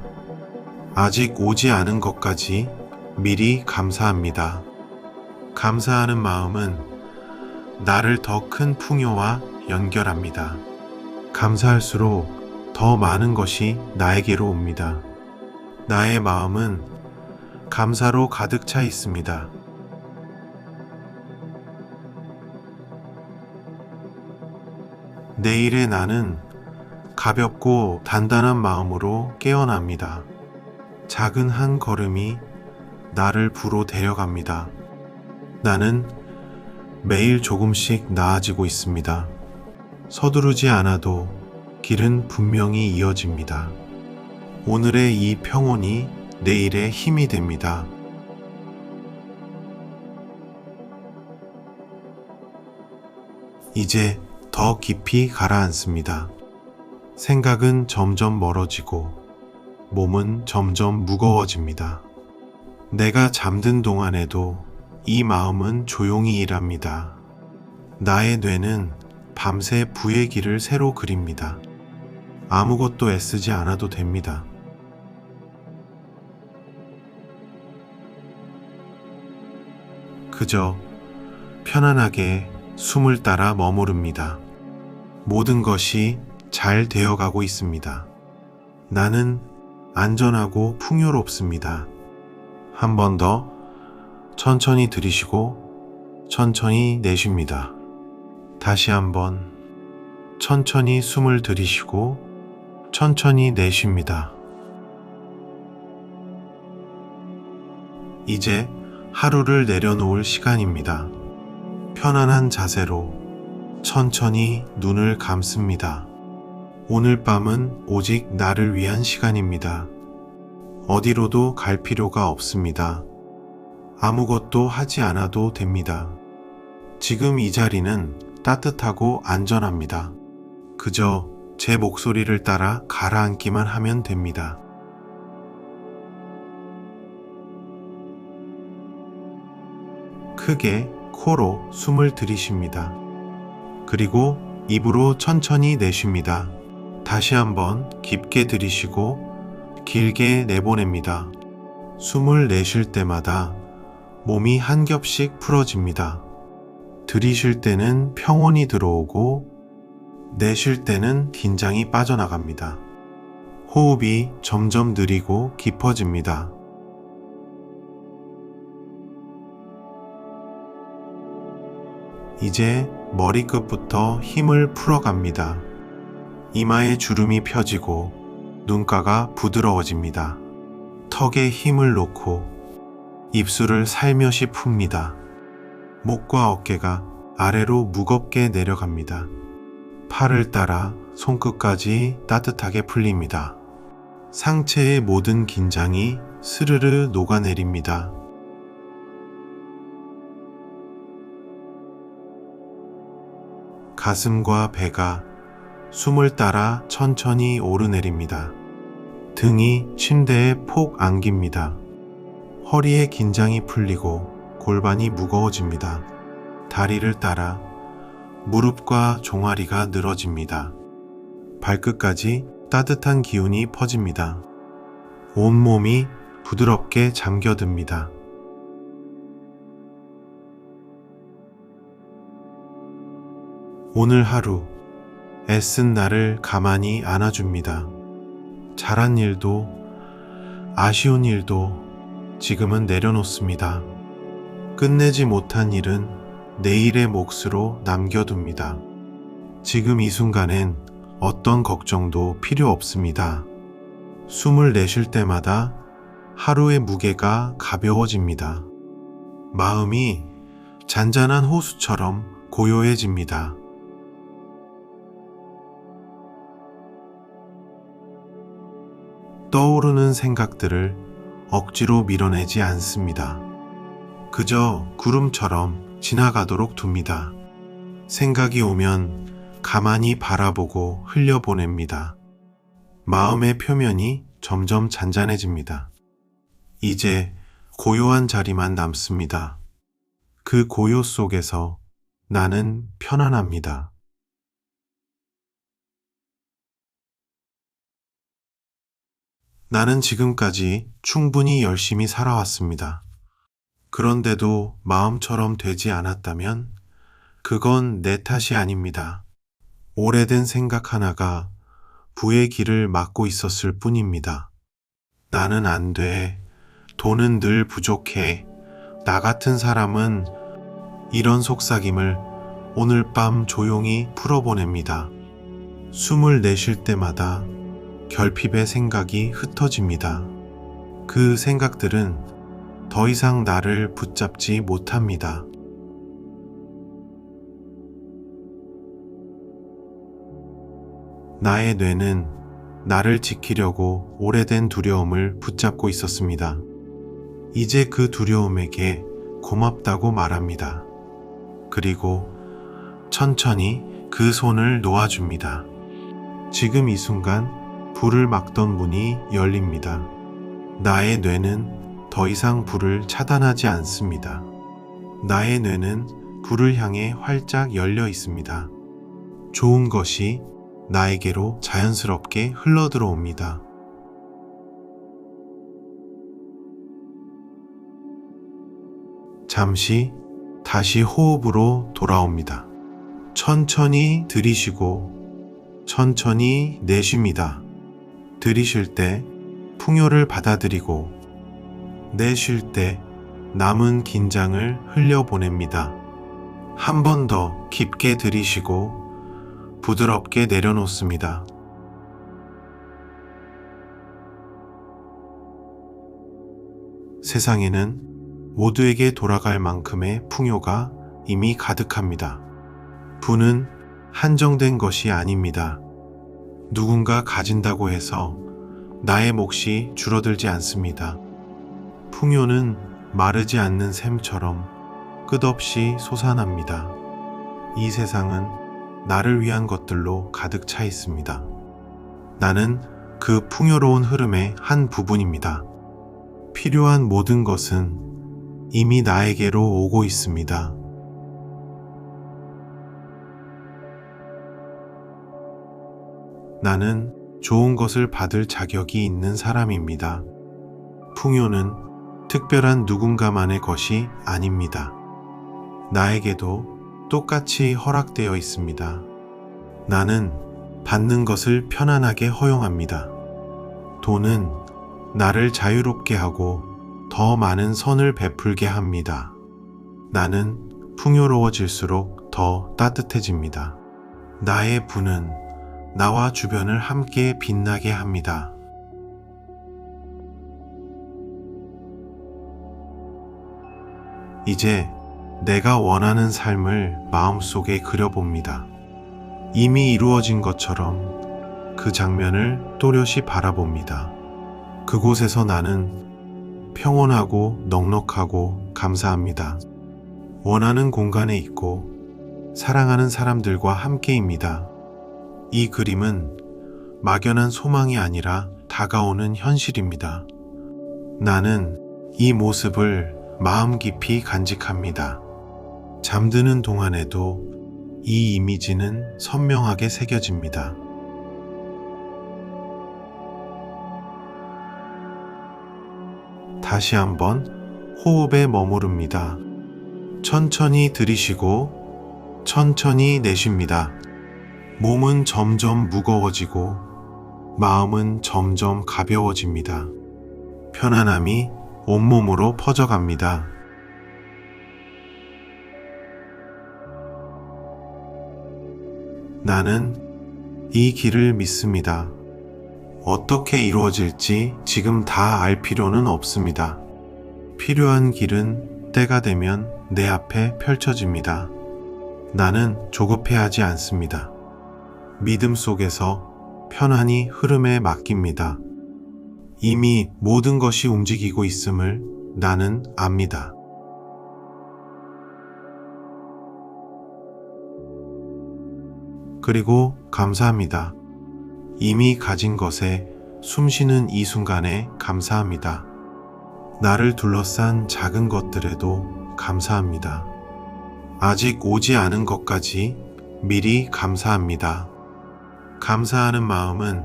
아직 오지 않은 것까지 미리 감사합니다. 감사하는 마음은 나를 더 큰 풍요와 연결합니다. 감사할수록 더 많은 것이 나에게로 옵니다. 나의 마음은 감사로 가득 차 있습니다. 내일의 나는 가볍고 단단한 마음으로 깨어납니다. 작은 한 걸음이 나를 부로 데려갑니다. 나는 매일 조금씩 나아지고 있습니다. 서두르지 않아도 길은 분명히 이어집니다. 오늘의 이 평온이 내일의 힘이 됩니다. 이제 더 깊이 가라앉습니다. 생각은 점점 멀어지고 몸은 점점 무거워집니다. 내가 잠든 동안에도 이 마음은 조용히 일합니다. 나의 뇌는 밤새 부의 길을 새로 그립니다. 아무것도 애쓰지 않아도 됩니다. 그저 편안하게 숨을 따라 머무릅니다. 모든 것이 잘 되어가고 있습니다. 나는 안전하고 풍요롭습니다. 한 번 더 천천히 들이쉬고 천천히 내쉽니다. 다시 한번 천천히 숨을 들이쉬고 천천히 내쉽니다. 이제 하루를 내려놓을 시간입니다. 편안한 자세로 천천히 눈을 감습니다. 오늘 밤은 오직 나를 위한 시간입니다. 어디로도 갈 필요가 없습니다. 아무것도 하지 않아도 됩니다. 지금 이 자리는 따뜻하고 안전합니다. 그저 제 목소리를 따라 가라앉기만 하면 됩니다. 크게 코로 숨을 들이쉽니다. 그리고 입으로 천천히 내쉽니다. 다시 한번 깊게 들이쉬고 길게 내보냅니다. 숨을 내쉴 때마다 몸이 한 겹씩 풀어집니다. 들이쉴 때는 평온이 들어오고 내쉴 때는 긴장이 빠져나갑니다. 호흡이 점점 느리고 깊어집니다. 이제 머리끝부터 힘을 풀어갑니다. 이마에 주름이 펴지고 눈가가 부드러워집니다. 턱에 힘을 놓고 입술을 살며시 풉니다. 목과 어깨가 아래로 무겁게 내려갑니다. 팔을 따라 손끝까지 따뜻하게 풀립니다. 상체의 모든 긴장이 스르르 녹아내립니다. 가슴과 배가 숨을 따라 천천히 오르내립니다. 등이 침대에 폭 안깁니다. 허리에 긴장이 풀리고 골반이 무거워집니다. 다리를 따라 무릎과 종아리가 늘어집니다. 발끝까지 따뜻한 기운이 퍼집니다. 온몸이 부드럽게 잠겨듭니다. 오늘 하루 애쓴 나를 가만히 안아줍니다. 잘한 일도 아쉬운 일도 지금은 내려놓습니다. 끝내지 못한 일은 내일의 몫으로 남겨둡니다. 지금 이 순간엔 어떤 걱정도 필요 없습니다. 숨을 내쉴 때마다 하루의 무게가 가벼워집니다. 마음이 잔잔한 호수처럼 고요해집니다. 떠오르는 생각들을 억지로 밀어내지 않습니다. 그저 구름처럼 지나가도록 둡니다. 생각이 오면 가만히 바라보고 흘려보냅니다. 마음의 표면이 점점 잔잔해집니다. 이제 고요한 자리만 남습니다. 그 고요 속에서 나는 편안합니다. 나는 지금까지 충분히 열심히 살아왔습니다. 그런데도 마음처럼 되지 않았다면 그건 내 탓이 아닙니다. 오래된 생각 하나가 부의 길을 막고 있었을 뿐입니다. 나는 안 돼. 돈은 늘 부족해. 나 같은 사람은 이런 속삭임을 오늘 밤 조용히 풀어보냅니다. 숨을 내쉴 때마다 결핍의 생각이 흩어집니다. 그 생각들은 더 이상 나를 붙잡지 못합니다. 나의 뇌는 나를 지키려고 오래된 두려움을 붙잡고 있었습니다. 이제 그 두려움에게 고맙다고 말합니다. 그리고 천천히 그 손을 놓아줍니다. 지금 이 순간 불을 막던 문이 열립니다. 나의 뇌는 더 이상 불을 차단하지 않습니다. 나의 뇌는 불을 향해 활짝 열려 있습니다. 좋은 것이 나에게로 자연스럽게 흘러들어옵니다. 잠시 다시 호흡으로 돌아옵니다. 천천히 들이쉬고 천천히 내쉽니다. 들이쉴 때 풍요를 받아들이고 내쉴 때 남은 긴장을 흘려보냅니다. 한 번 더 깊게 들이쉬고 부드럽게 내려놓습니다. 세상에는 모두에게 돌아갈 만큼의 풍요가 이미 가득합니다. 부는 한정된 것이 아닙니다. 누군가 가진다고 해서 나의 몫이 줄어들지 않습니다. 풍요는 마르지 않는 샘처럼 끝없이 솟아납니다. 이 세상은 나를 위한 것들로 가득 차 있습니다. 나는 그 풍요로운 흐름의 한 부분입니다. 필요한 모든 것은 이미 나에게로 오고 있습니다. 나는 좋은 것을 받을 자격이 있는 사람입니다. 풍요는 특별한 누군가만의 것이 아닙니다. 나에게도 똑같이 허락되어 있습니다. 나는 받는 것을 편안하게 허용합니다. 돈은 나를 자유롭게 하고 더 많은 선을 베풀게 합니다. 나는 풍요로워질수록 더 따뜻해집니다. 나의 부는 나와 주변을 함께 빛나게 합니다. 이제 내가 원하는 삶을 마음속에 그려봅니다. 이미 이루어진 것처럼 그 장면을 또렷이 바라봅니다. 그곳에서 나는 평온하고 넉넉하고 감사합니다. 원하는 공간에 있고 사랑하는 사람들과 함께입니다. 이 그림은 막연한 소망이 아니라 다가오는 현실입니다. 나는 이 모습을 마음 깊이 간직합니다. 잠드는 동안에도 이 이미지는 선명하게 새겨집니다. 다시 한번 호흡에 머무릅니다. 천천히 들이쉬고 천천히 내쉽니다. 몸은 점점 무거워지고 마음은 점점 가벼워집니다. 편안함이 온몸으로 퍼져갑니다. 나는 이 길을 믿습니다. 어떻게 이루어질지 지금 다 알 필요는 없습니다. 필요한 길은 때가 되면 내 앞에 펼쳐집니다. 나는 조급해하지 않습니다. 믿음 속에서 편안히 흐름에 맡깁니다. 이미 모든 것이 움직이고 있음을 나는 압니다. 그리고 감사합니다. 이미 가진 것에 숨쉬는 이 순간에 감사합니다. 나를 둘러싼 작은 것들에도 감사합니다. 아직 오지 않은 것까지 미리 감사합니다. 감사하는 마음은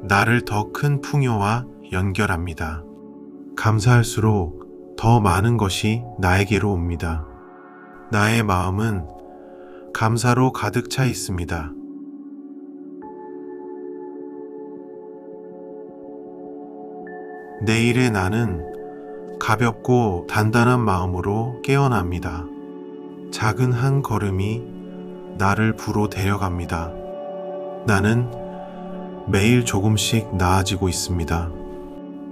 나를 더 큰 풍요와 연결합니다. 감사할수록 더 많은 것이 나에게로 옵니다. 나의 마음은 감사로 가득 차 있습니다. 내일의 나는 가볍고 단단한 마음으로 깨어납니다. 작은 한 걸음이 나를 부로 데려갑니다. 나는 매일 조금씩 나아지고 있습니다.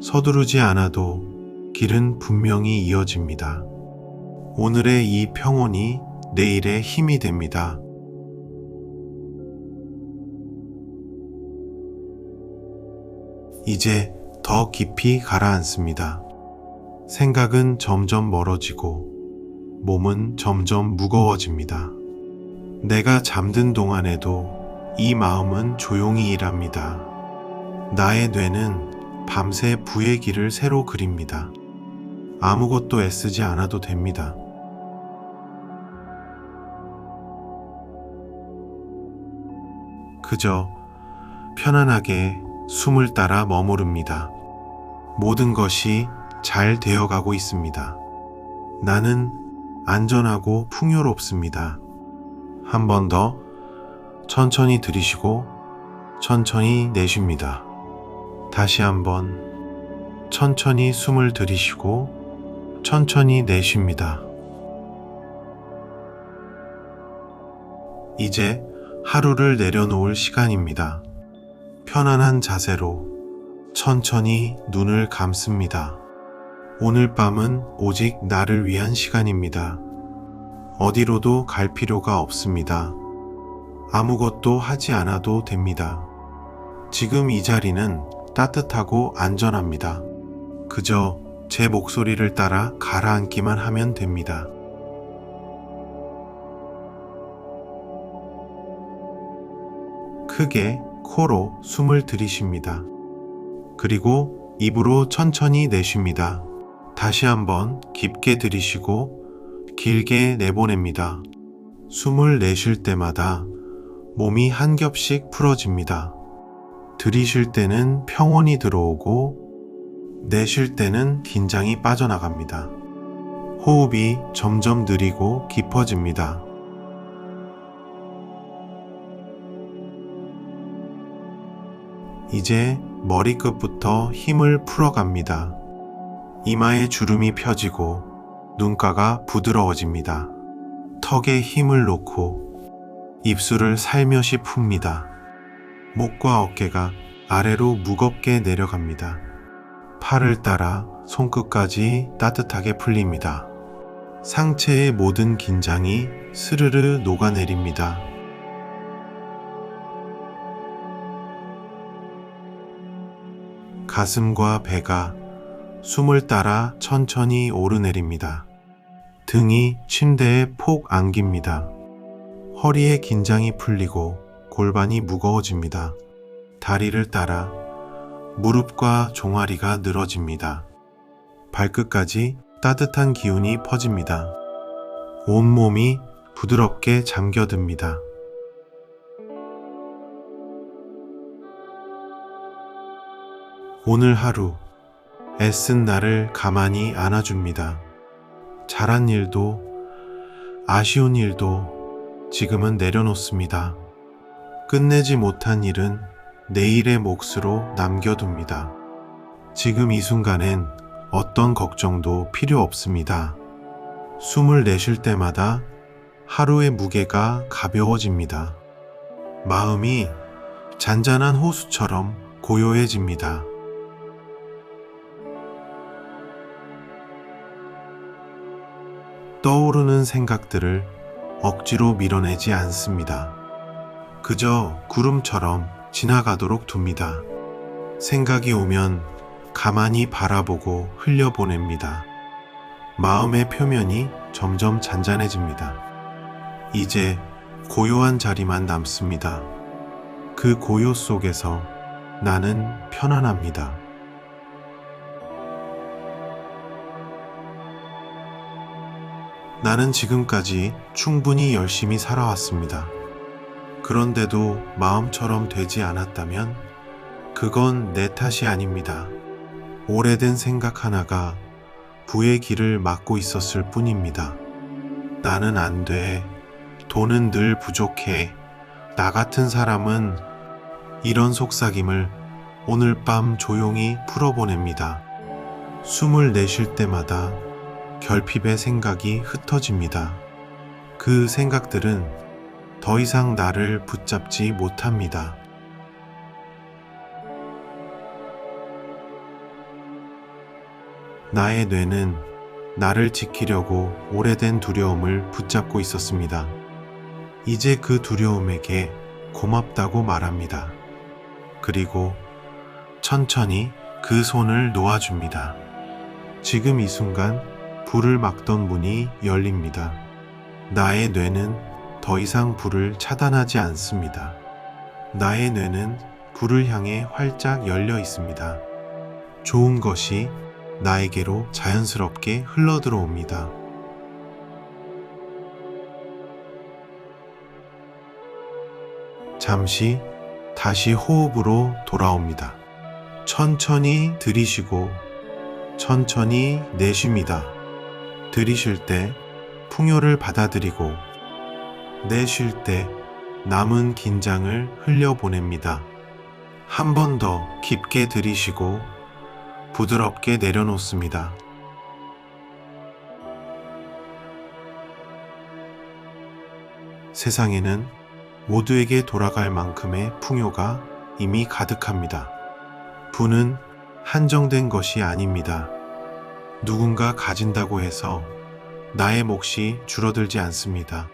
서두르지 않아도 길은 분명히 이어집니다. 오늘의 이 평온이 내일의 힘이 됩니다. 이제 더 깊이 가라앉습니다. 생각은 점점 멀어지고 몸은 점점 무거워집니다. 내가 잠든 동안에도 이 마음은 조용히 일합니다. 나의 뇌는 밤새 부의 길을 새로 그립니다. 아무것도 애쓰지 않아도 됩니다. 그저 편안하게 숨을 따라 머무릅니다. 모든 것이 잘 되어가고 있습니다. 나는 안전하고 풍요롭습니다. 한 번 더 천천히 들이쉬고 천천히 내쉽니다. 다시 한번 천천히 숨을 들이쉬고 천천히 내쉽니다. 이제 하루를 내려놓을 시간입니다. 편안한 자세로 천천히 눈을 감습니다. 오늘 밤은 오직 나를 위한 시간입니다. 어디로도 갈 필요가 없습니다. 아무것도 하지 않아도 됩니다. 지금 이 자리는 따뜻하고 안전합니다. 그저 제 목소리를 따라 가라앉기만 하면 됩니다. 크게 코로 숨을 들이쉽니다. 그리고 입으로 천천히 내쉽니다. 다시 한번 깊게 들이쉬고 길게 내보냅니다. 숨을 내쉴 때마다 몸이 한 겹씩 풀어집니다. 들이쉴 때는 평온이 들어오고 내쉴 때는 긴장이 빠져나갑니다. 호흡이 점점 느리고 깊어집니다. 이제 머리끝부터 힘을 풀어갑니다. 이마에 주름이 펴지고 눈가가 부드러워집니다. 턱에 힘을 놓고 입술을 살며시 풉니다. 목과 어깨가 아래로 무겁게 내려갑니다. 팔을 따라 손끝까지 따뜻하게 풀립니다. 상체의 모든 긴장이 스르르 녹아내립니다. 가슴과 배가 숨을 따라 천천히 오르내립니다. 등이 침대에 폭 안깁니다. 허리의 긴장이 풀리고 골반이 무거워집니다. 다리를 따라 무릎과 종아리가 늘어집니다. 발끝까지 따뜻한 기운이 퍼집니다. 온몸이 부드럽게 잠겨듭니다. 오늘 하루 애쓴 나를 가만히 안아줍니다. 잘한 일도 아쉬운 일도 지금은 내려놓습니다. 끝내지 못한 일은 내일의 몫으로 남겨둡니다. 지금 이 순간엔 어떤 걱정도 필요 없습니다. 숨을 내쉴 때마다 하루의 무게가 가벼워집니다. 마음이 잔잔한 호수처럼 고요해집니다. 떠오르는 생각들을 억지로 밀어내지 않습니다. 그저 구름처럼 지나가도록 둡니다. 생각이 오면 가만히 바라보고 흘려보냅니다. 마음의 표면이 점점 잔잔해집니다. 이제 고요한 자리만 남습니다. 그 고요 속에서 나는 편안합니다. 나는 지금까지 충분히 열심히 살아왔습니다. 그런데도 마음처럼 되지 않았다면 그건 내 탓이 아닙니다. 오래된 생각 하나가 부의 길을 막고 있었을 뿐입니다. 나는 안 돼. 돈은 늘 부족해. 나 같은 사람은 이런 속삭임을 오늘 밤 조용히 풀어보냅니다. 숨을 내쉴 때마다 결핍의 생각이 흩어집니다. 그 생각들은 더 이상 나를 붙잡지 못합니다. 나의 뇌는 나를 지키려고 오래된 두려움을 붙잡고 있었습니다. 이제 그 두려움에게 고맙다고 말합니다. 그리고 천천히 그 손을 놓아줍니다. 지금 이 순간 불을 막던 문이 열립니다. 나의 뇌는 더 이상 불을 차단하지 않습니다. 나의 뇌는 불을 향해 활짝 열려 있습니다. 좋은 것이 나에게로 자연스럽게 흘러들어옵니다. 잠시 다시 호흡으로 돌아옵니다. 천천히 들이쉬고 천천히 내쉽니다. 들이쉴 때 풍요를 받아들이고 내쉴 때 남은 긴장을 흘려보냅니다. 한 번 더 깊게 들이쉬고 부드럽게 내려놓습니다. 세상에는 모두에게 돌아갈 만큼의 풍요가 이미 가득합니다. 부는 한정된 것이 아닙니다. 누군가 가진다고 해서 나의 몫이 줄어들지 않습니다.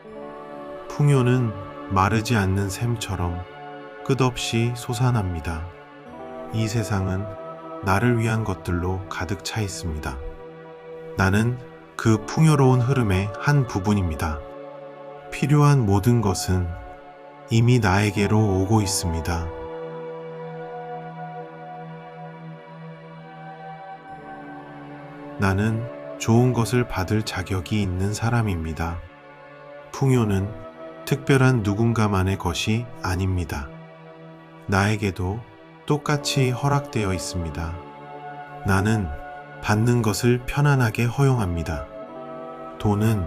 풍요는 마르지 않는 샘처럼 끝없이 솟아납니다. 이 세상은 나를 위한 것들로 가득 차 있습니다. 나는 그 풍요로운 흐름의 한 부분입니다. 필요한 모든 것은 이미 나에게로 오고 있습니다. 나는 좋은 것을 받을 자격이 있는 사람입니다. 풍요는 특별한 누군가만의 것이 아닙니다. 나에게도 똑같이 허락되어 있습니다. 나는 받는 것을 편안하게 허용합니다. 돈은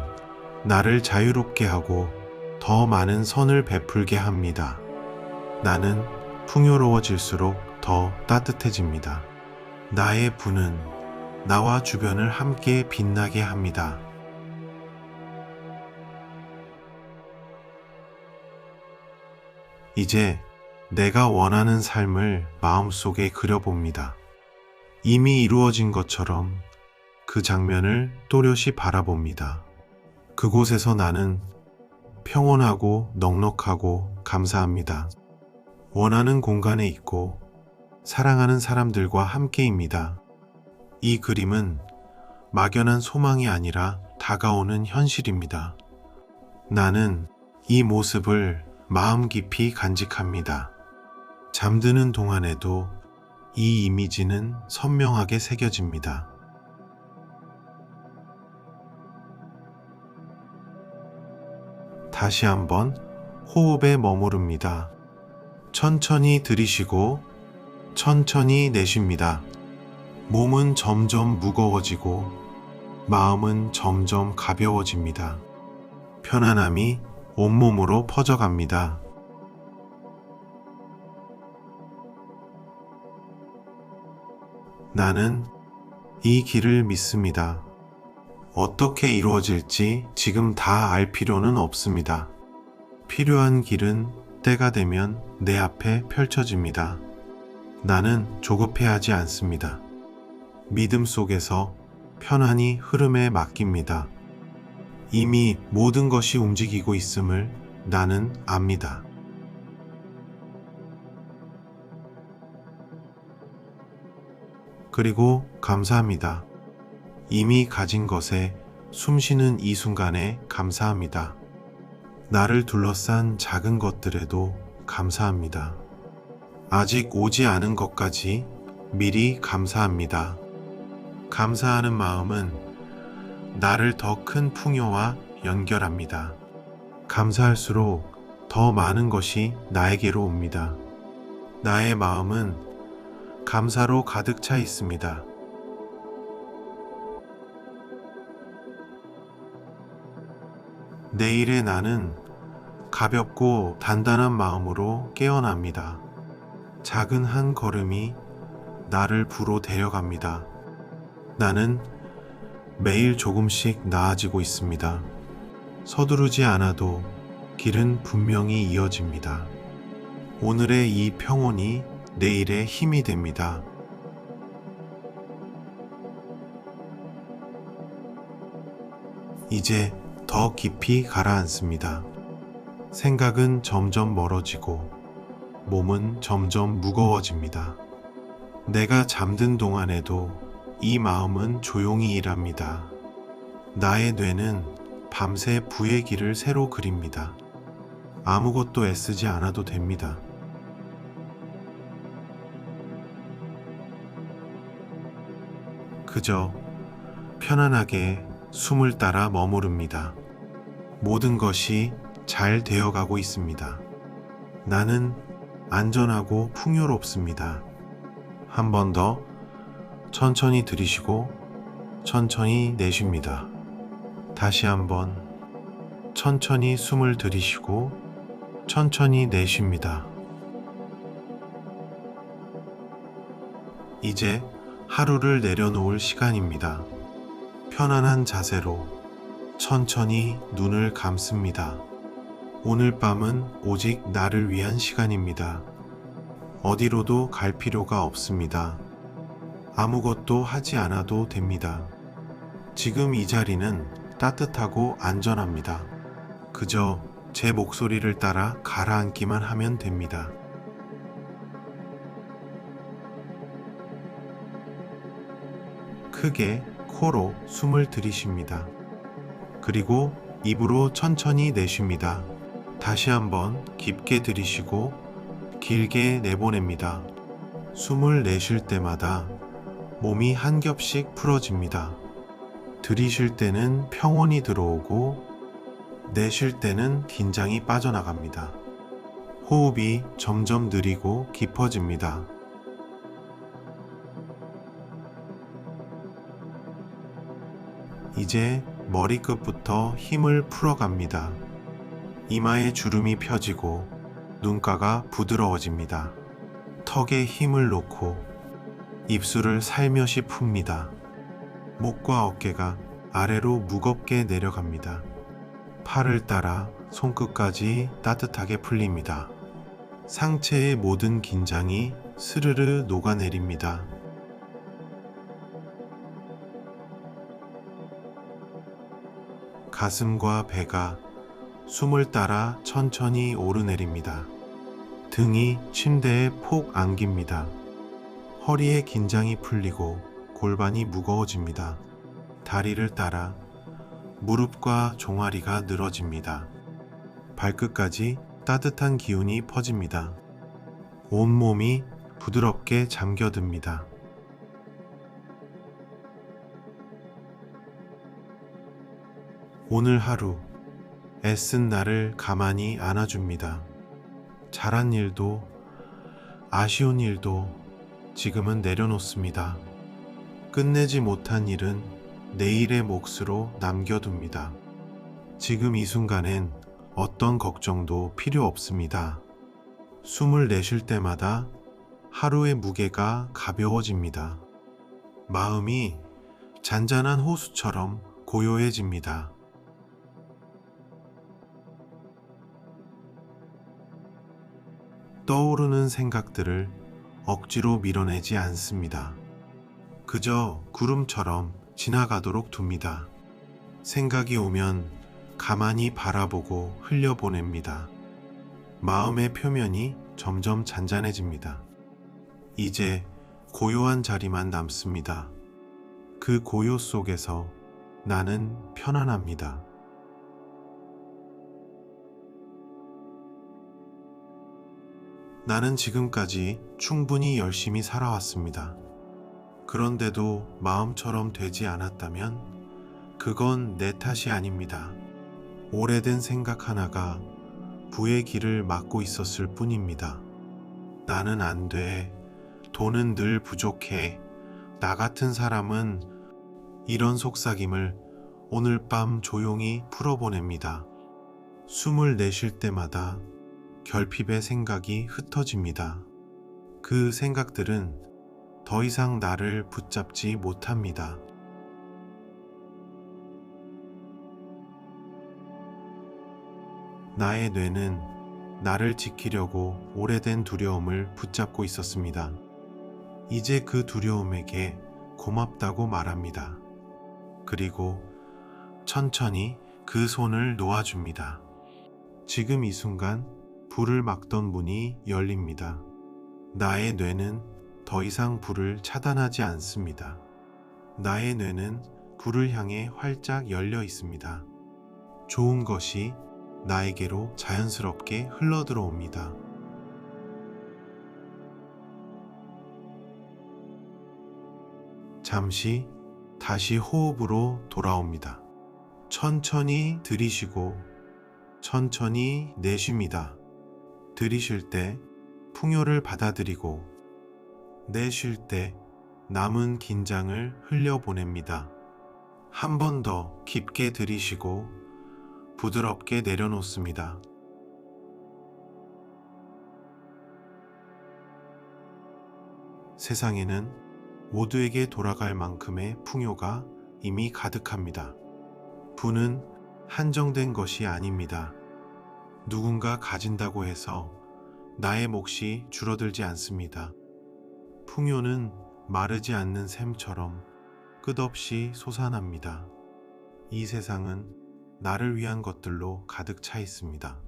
나를 자유롭게 하고 더 많은 선을 베풀게 합니다. 나는 풍요로워질수록 더 따뜻해집니다. 나의 부는 나와 주변을 함께 빛나게 합니다. 이제 내가 원하는 삶을 마음속에 그려봅니다. 이미 이루어진 것처럼 그 장면을 또렷이 바라봅니다. 그곳에서 나는 평온하고 넉넉하고 감사합니다. 원하는 공간에 있고 사랑하는 사람들과 함께입니다. 이 그림은 막연한 소망이 아니라 다가오는 현실입니다. 나는 이 모습을 마음 깊이 간직합니다. 잠드는 동안에도 이 이미지는 선명하게 새겨집니다. 다시 한번 호흡에 머무릅니다. 천천히 들이쉬고 천천히 내쉽니다. 몸은 점점 무거워지고 마음은 점점 가벼워집니다. 편안함이 온몸으로 퍼져갑니다. 나는 이 길을 믿습니다. 어떻게 이루어질지 지금 다 알 필요는 없습니다. 필요한 길은 때가 되면 내 앞에 펼쳐집니다. 나는 조급해하지 않습니다. 믿음 속에서 편안히 흐름에 맡깁니다. 이미 모든 것이 움직이고 있음을 나는 압니다. 그리고 감사합니다. 이미 가진 것에 숨쉬는 이 순간에 감사합니다. 나를 둘러싼 작은 것들에도 감사합니다. 아직 오지 않은 것까지 미리 감사합니다. 감사하는 마음은 나를 더 큰 풍요와 연결합니다. 감사할수록 더 많은 것이 나에게로 옵니다. 나의 마음은 감사로 가득 차 있습니다. 내일의 나는 가볍고 단단한 마음으로 깨어납니다. 작은 한 걸음이 나를 부로 데려갑니다. 나는 매일 조금씩 나아지고 있습니다. 서두르지 않아도 길은 분명히 이어집니다. 오늘의 이 평온이 내일의 힘이 됩니다. 이제 더 깊이 가라앉습니다. 생각은 점점 멀어지고 몸은 점점 무거워집니다. 내가 잠든 동안에도 이 마음은 조용히 일합니다. 나의 뇌는 밤새 부의 길을 새로 그립니다. 아무것도 애쓰지 않아도 됩니다. 그저 편안하게 숨을 따라 머무릅니다. 모든 것이 잘 되어가고 있습니다. 나는 안전하고 풍요롭습니다. 한 번 더 천천히 들이쉬고 천천히 내쉽니다. 다시 한번 천천히 숨을 들이쉬고 천천히 내쉽니다. 이제 하루를 내려놓을 시간입니다. 편안한 자세로 천천히 눈을 감습니다. 오늘 밤은 오직 나를 위한 시간입니다. 어디로도 갈 필요가 없습니다. 아무것도 하지 않아도 됩니다. 지금 이 자리는 따뜻하고 안전합니다. 그저 제 목소리를 따라 가라앉기만 하면 됩니다. 크게 코로 숨을 들이쉽니다. 그리고 입으로 천천히 내쉽니다. 다시 한번 깊게 들이쉬고 길게 내보냅니다. 숨을 내쉴 때마다 몸이 한 겹씩 풀어집니다. 들이쉴 때는 평온이 들어오고 내쉴 때는 긴장이 빠져나갑니다. 호흡이 점점 느리고 깊어집니다. 이제 머리끝부터 힘을 풀어갑니다. 이마에 주름이 펴지고 눈가가 부드러워집니다. 턱에 힘을 놓고 입술을 살며시 풉니다. 목과 어깨가 아래로 무겁게 내려갑니다. 팔을 따라 손끝까지 따뜻하게 풀립니다. 상체의 모든 긴장이 스르르 녹아내립니다. 가슴과 배가 숨을 따라 천천히 오르내립니다. 등이 침대에 폭 안깁니다. 허리의 긴장이 풀리고 골반이 무거워집니다. 다리를 따라 무릎과 종아리가 늘어집니다. 발끝까지 따뜻한 기운이 퍼집니다. 온몸이 부드럽게 잠겨듭니다. 오늘 하루 애쓴 나를 가만히 안아줍니다. 잘한 일도 아쉬운 일도 지금은 내려놓습니다. 끝내지 못한 일은 내일의 몫으로 남겨둡니다. 지금 이 순간엔 어떤 걱정도 필요 없습니다. 숨을 내쉴 때마다 하루의 무게가 가벼워집니다. 마음이 잔잔한 호수처럼 고요해집니다. 떠오르는 생각들을 억지로 밀어내지 않습니다. 그저 구름처럼 지나가도록 둡니다. 생각이 오면 가만히 바라보고 흘려보냅니다. 마음의 표면이 점점 잔잔해집니다. 이제 고요한 자리만 남습니다. 그 고요 속에서 나는 편안합니다. 나는 지금까지 충분히 열심히 살아왔습니다. 그런데도 마음처럼 되지 않았다면 그건 내 탓이 아닙니다. 오래된 생각 하나가 부의 길을 막고 있었을 뿐입니다. 나는 안 돼. 돈은 늘 부족해. 나 같은 사람은 이런 속삭임을 오늘 밤 조용히 풀어보냅니다. 숨을 내쉴 때마다 결핍의 생각이 흩어집니다. 그 생각들은 더 이상 나를 붙잡지 못합니다. 나의 뇌는 나를 지키려고 오래된 두려움을 붙잡고 있었습니다. 이제 그 두려움에게 고맙다고 말합니다. 그리고 천천히 그 손을 놓아줍니다. 지금 이 순간 불을 막던 문이 열립니다. 나의 뇌는 더 이상 불을 차단하지 않습니다. 나의 뇌는 불을 향해 활짝 열려 있습니다. 좋은 것이 나에게로 자연스럽게 흘러들어옵니다. 잠시 다시 호흡으로 돌아옵니다. 천천히 들이쉬고 천천히 내쉽니다. 들이쉴 때 풍요를 받아들이고 내쉴 때 남은 긴장을 흘려보냅니다. 한 번 더 깊게 들이쉬고 부드럽게 내려놓습니다. 세상에는 모두에게 돌아갈 만큼의 풍요가 이미 가득합니다. 부는 한정된 것이 아닙니다. 누군가 가진다고 해서 나의 몫이 줄어들지 않습니다. 풍요는 마르지 않는 샘처럼 끝없이 솟아납니다. 이 세상은 나를 위한 것들로 가득 차 있습니다.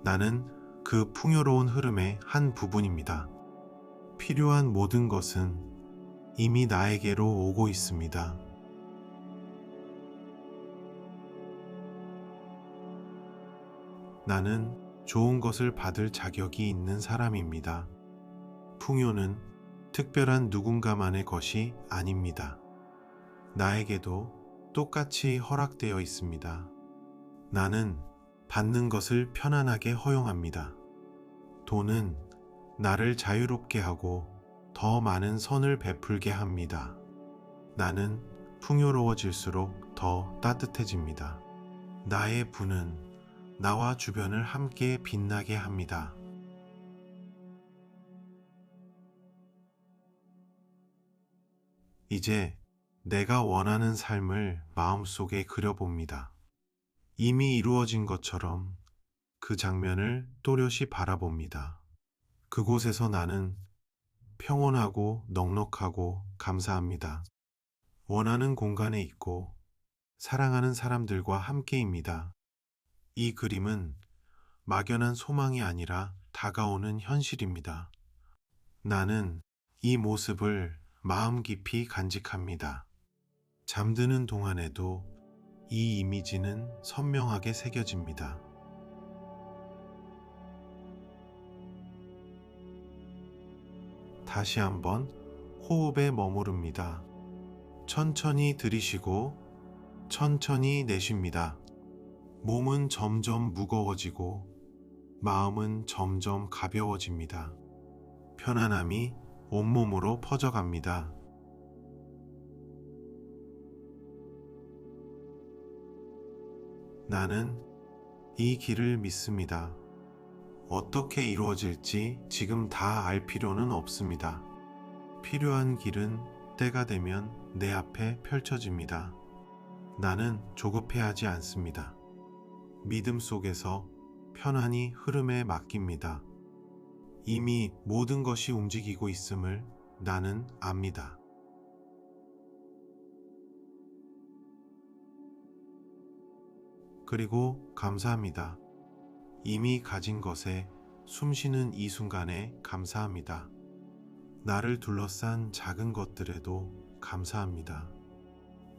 나는 그 풍요로운 흐름의 한 부분입니다. 필요한 모든 것은 이미 나에게로 오고 있습니다. 나는 좋은 것을 받을 자격이 있는 사람입니다. 풍요는 특별한 누군가만의 것이 아닙니다. 나에게도 똑같이 허락되어 있습니다. 나는 받는 것을 편안하게 허용합니다. 돈은 나를 자유롭게 하고 더 많은 선을 베풀게 합니다. 나는 풍요로워질수록 더 따뜻해집니다. 나의 부는 나와 주변을 함께 빛나게 합니다. 이제 내가 원하는 삶을 마음속에 그려봅니다. 이미 이루어진 것처럼 그 장면을 또렷이 바라봅니다. 그곳에서 나는 평온하고 넉넉하고 감사합니다. 원하는 공간에 있고 사랑하는 사람들과 함께입니다. 이 그림은 막연한 소망이 아니라 다가오는 현실입니다. 나는 이 모습을 마음 깊이 간직합니다. 잠드는 동안에도 이 이미지는 선명하게 새겨집니다. 다시 한번 호흡에 머무릅니다. 천천히 들이쉬고 천천히 내쉽니다. 몸은 점점 무거워지고 마음은 점점 가벼워집니다. 편안함이 온몸으로 퍼져갑니다. 나는 이 길을 믿습니다. 어떻게 이루어질지 지금 다 알 필요는 없습니다. 필요한 길은 때가 되면 내 앞에 펼쳐집니다. 나는 조급해하지 않습니다. 믿음 속에서 편안히 흐름에 맡깁니다. 이미 모든 것이 움직이고 있음을 나는 압니다. 그리고 감사합니다. 이미 가진 것에 숨쉬는 이 순간에 감사합니다. 나를 둘러싼 작은 것들에도 감사합니다.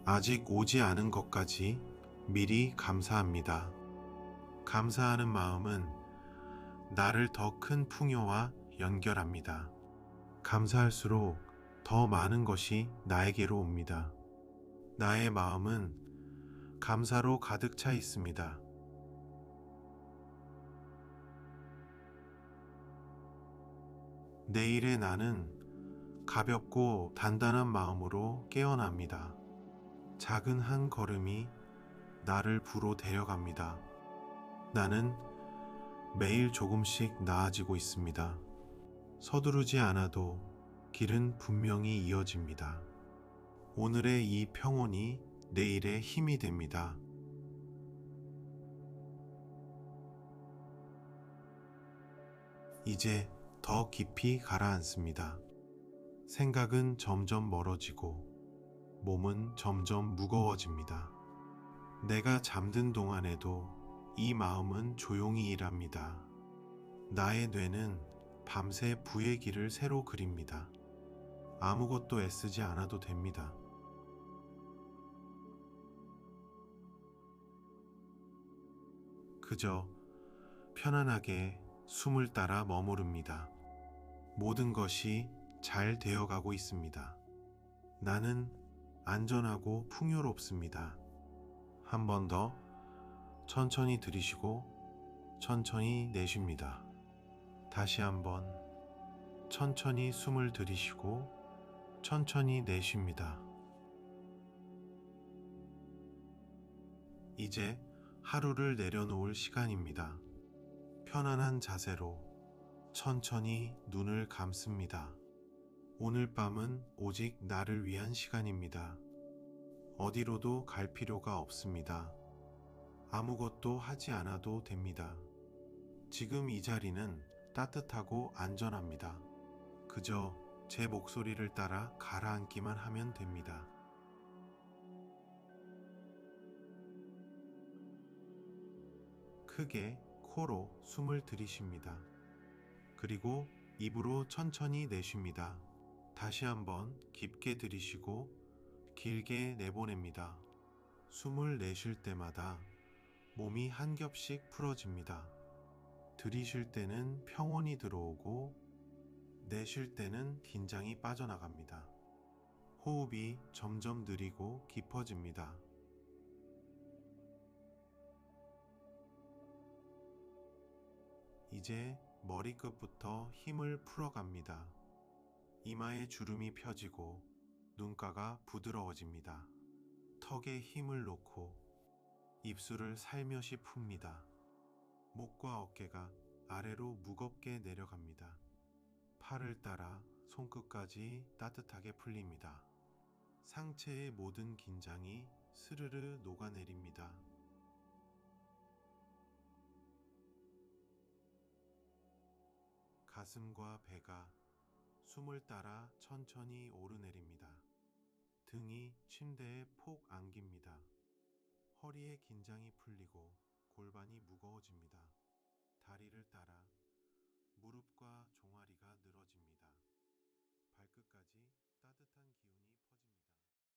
아직 오지 않은 것까지 미리 감사합니다. 감사하는 마음은 나를 더 큰 풍요와 연결합니다. 감사할수록 더 많은 것이 나에게로 옵니다. 나의 마음은 감사로 가득 차 있습니다. 내일의 나는 가볍고 단단한 마음으로 깨어납니다. 작은 한 걸음이 나를 부로 데려갑니다. 나는 매일 조금씩 나아지고 있습니다. 서두르지 않아도 길은 분명히 이어집니다. 오늘의 이 평온이 내일의 힘이 됩니다. 이제 더 깊이 가라앉습니다. 생각은 점점 멀어지고 몸은 점점 무거워집니다. 내가 잠든 동안에도 이 마음은 조용히 일합니다. 나의 뇌는 밤새 부의 길을 새로 그립니다. 아무것도 애쓰지 않아도 됩니다. 그저 편안하게 숨을 따라 머무릅니다. 모든 것이 잘 되어가고 있습니다. 나는 안전하고 풍요롭습니다. 한 번 더 천천히 들이쉬고 천천히 내쉽니다. 다시 한번 천천히 숨을 들이쉬고 천천히 내쉽니다. 이제 하루를 내려놓을 시간입니다. 편안한 자세로 천천히 눈을 감습니다. 오늘 밤은 오직 나를 위한 시간입니다. 어디로도 갈 필요가 없습니다. 아무것도 하지 않아도 됩니다. 지금 이 자리는 따뜻하고 안전합니다. 그저 제 목소리를 따라 가라앉기만 하면 됩니다. 크게 코로 숨을 들이쉽니다. 그리고 입으로 천천히 내쉽니다. 다시 한번 깊게 들이쉬고 길게 내보냅니다. 숨을 내쉴 때마다 몸이 한 겹씩 풀어집니다. 들이쉴 때는 평온이 들어오고 내쉴 때는 긴장이 빠져나갑니다. 호흡이 점점 느리고 깊어집니다. 이제 머리끝부터 힘을 풀어갑니다. 이마에 주름이 펴지고 눈가가 부드러워집니다. 턱에 힘을 놓고 입술을 살며시 풉니다. 목과 어깨가 아래로 무겁게 내려갑니다. 팔을 따라 손끝까지 따뜻하게 풀립니다. 상체의 모든 긴장이 스르르 녹아내립니다. 가슴과 배가 숨을 따라 천천히 오르내립니다. 등이 침대에 폭 안깁니다. 허리의 긴장이 풀리고 골반이 무거워집니다. 다리를 따라 무릎과 종아리가 늘어집니다. 발끝까지 따뜻한 기운이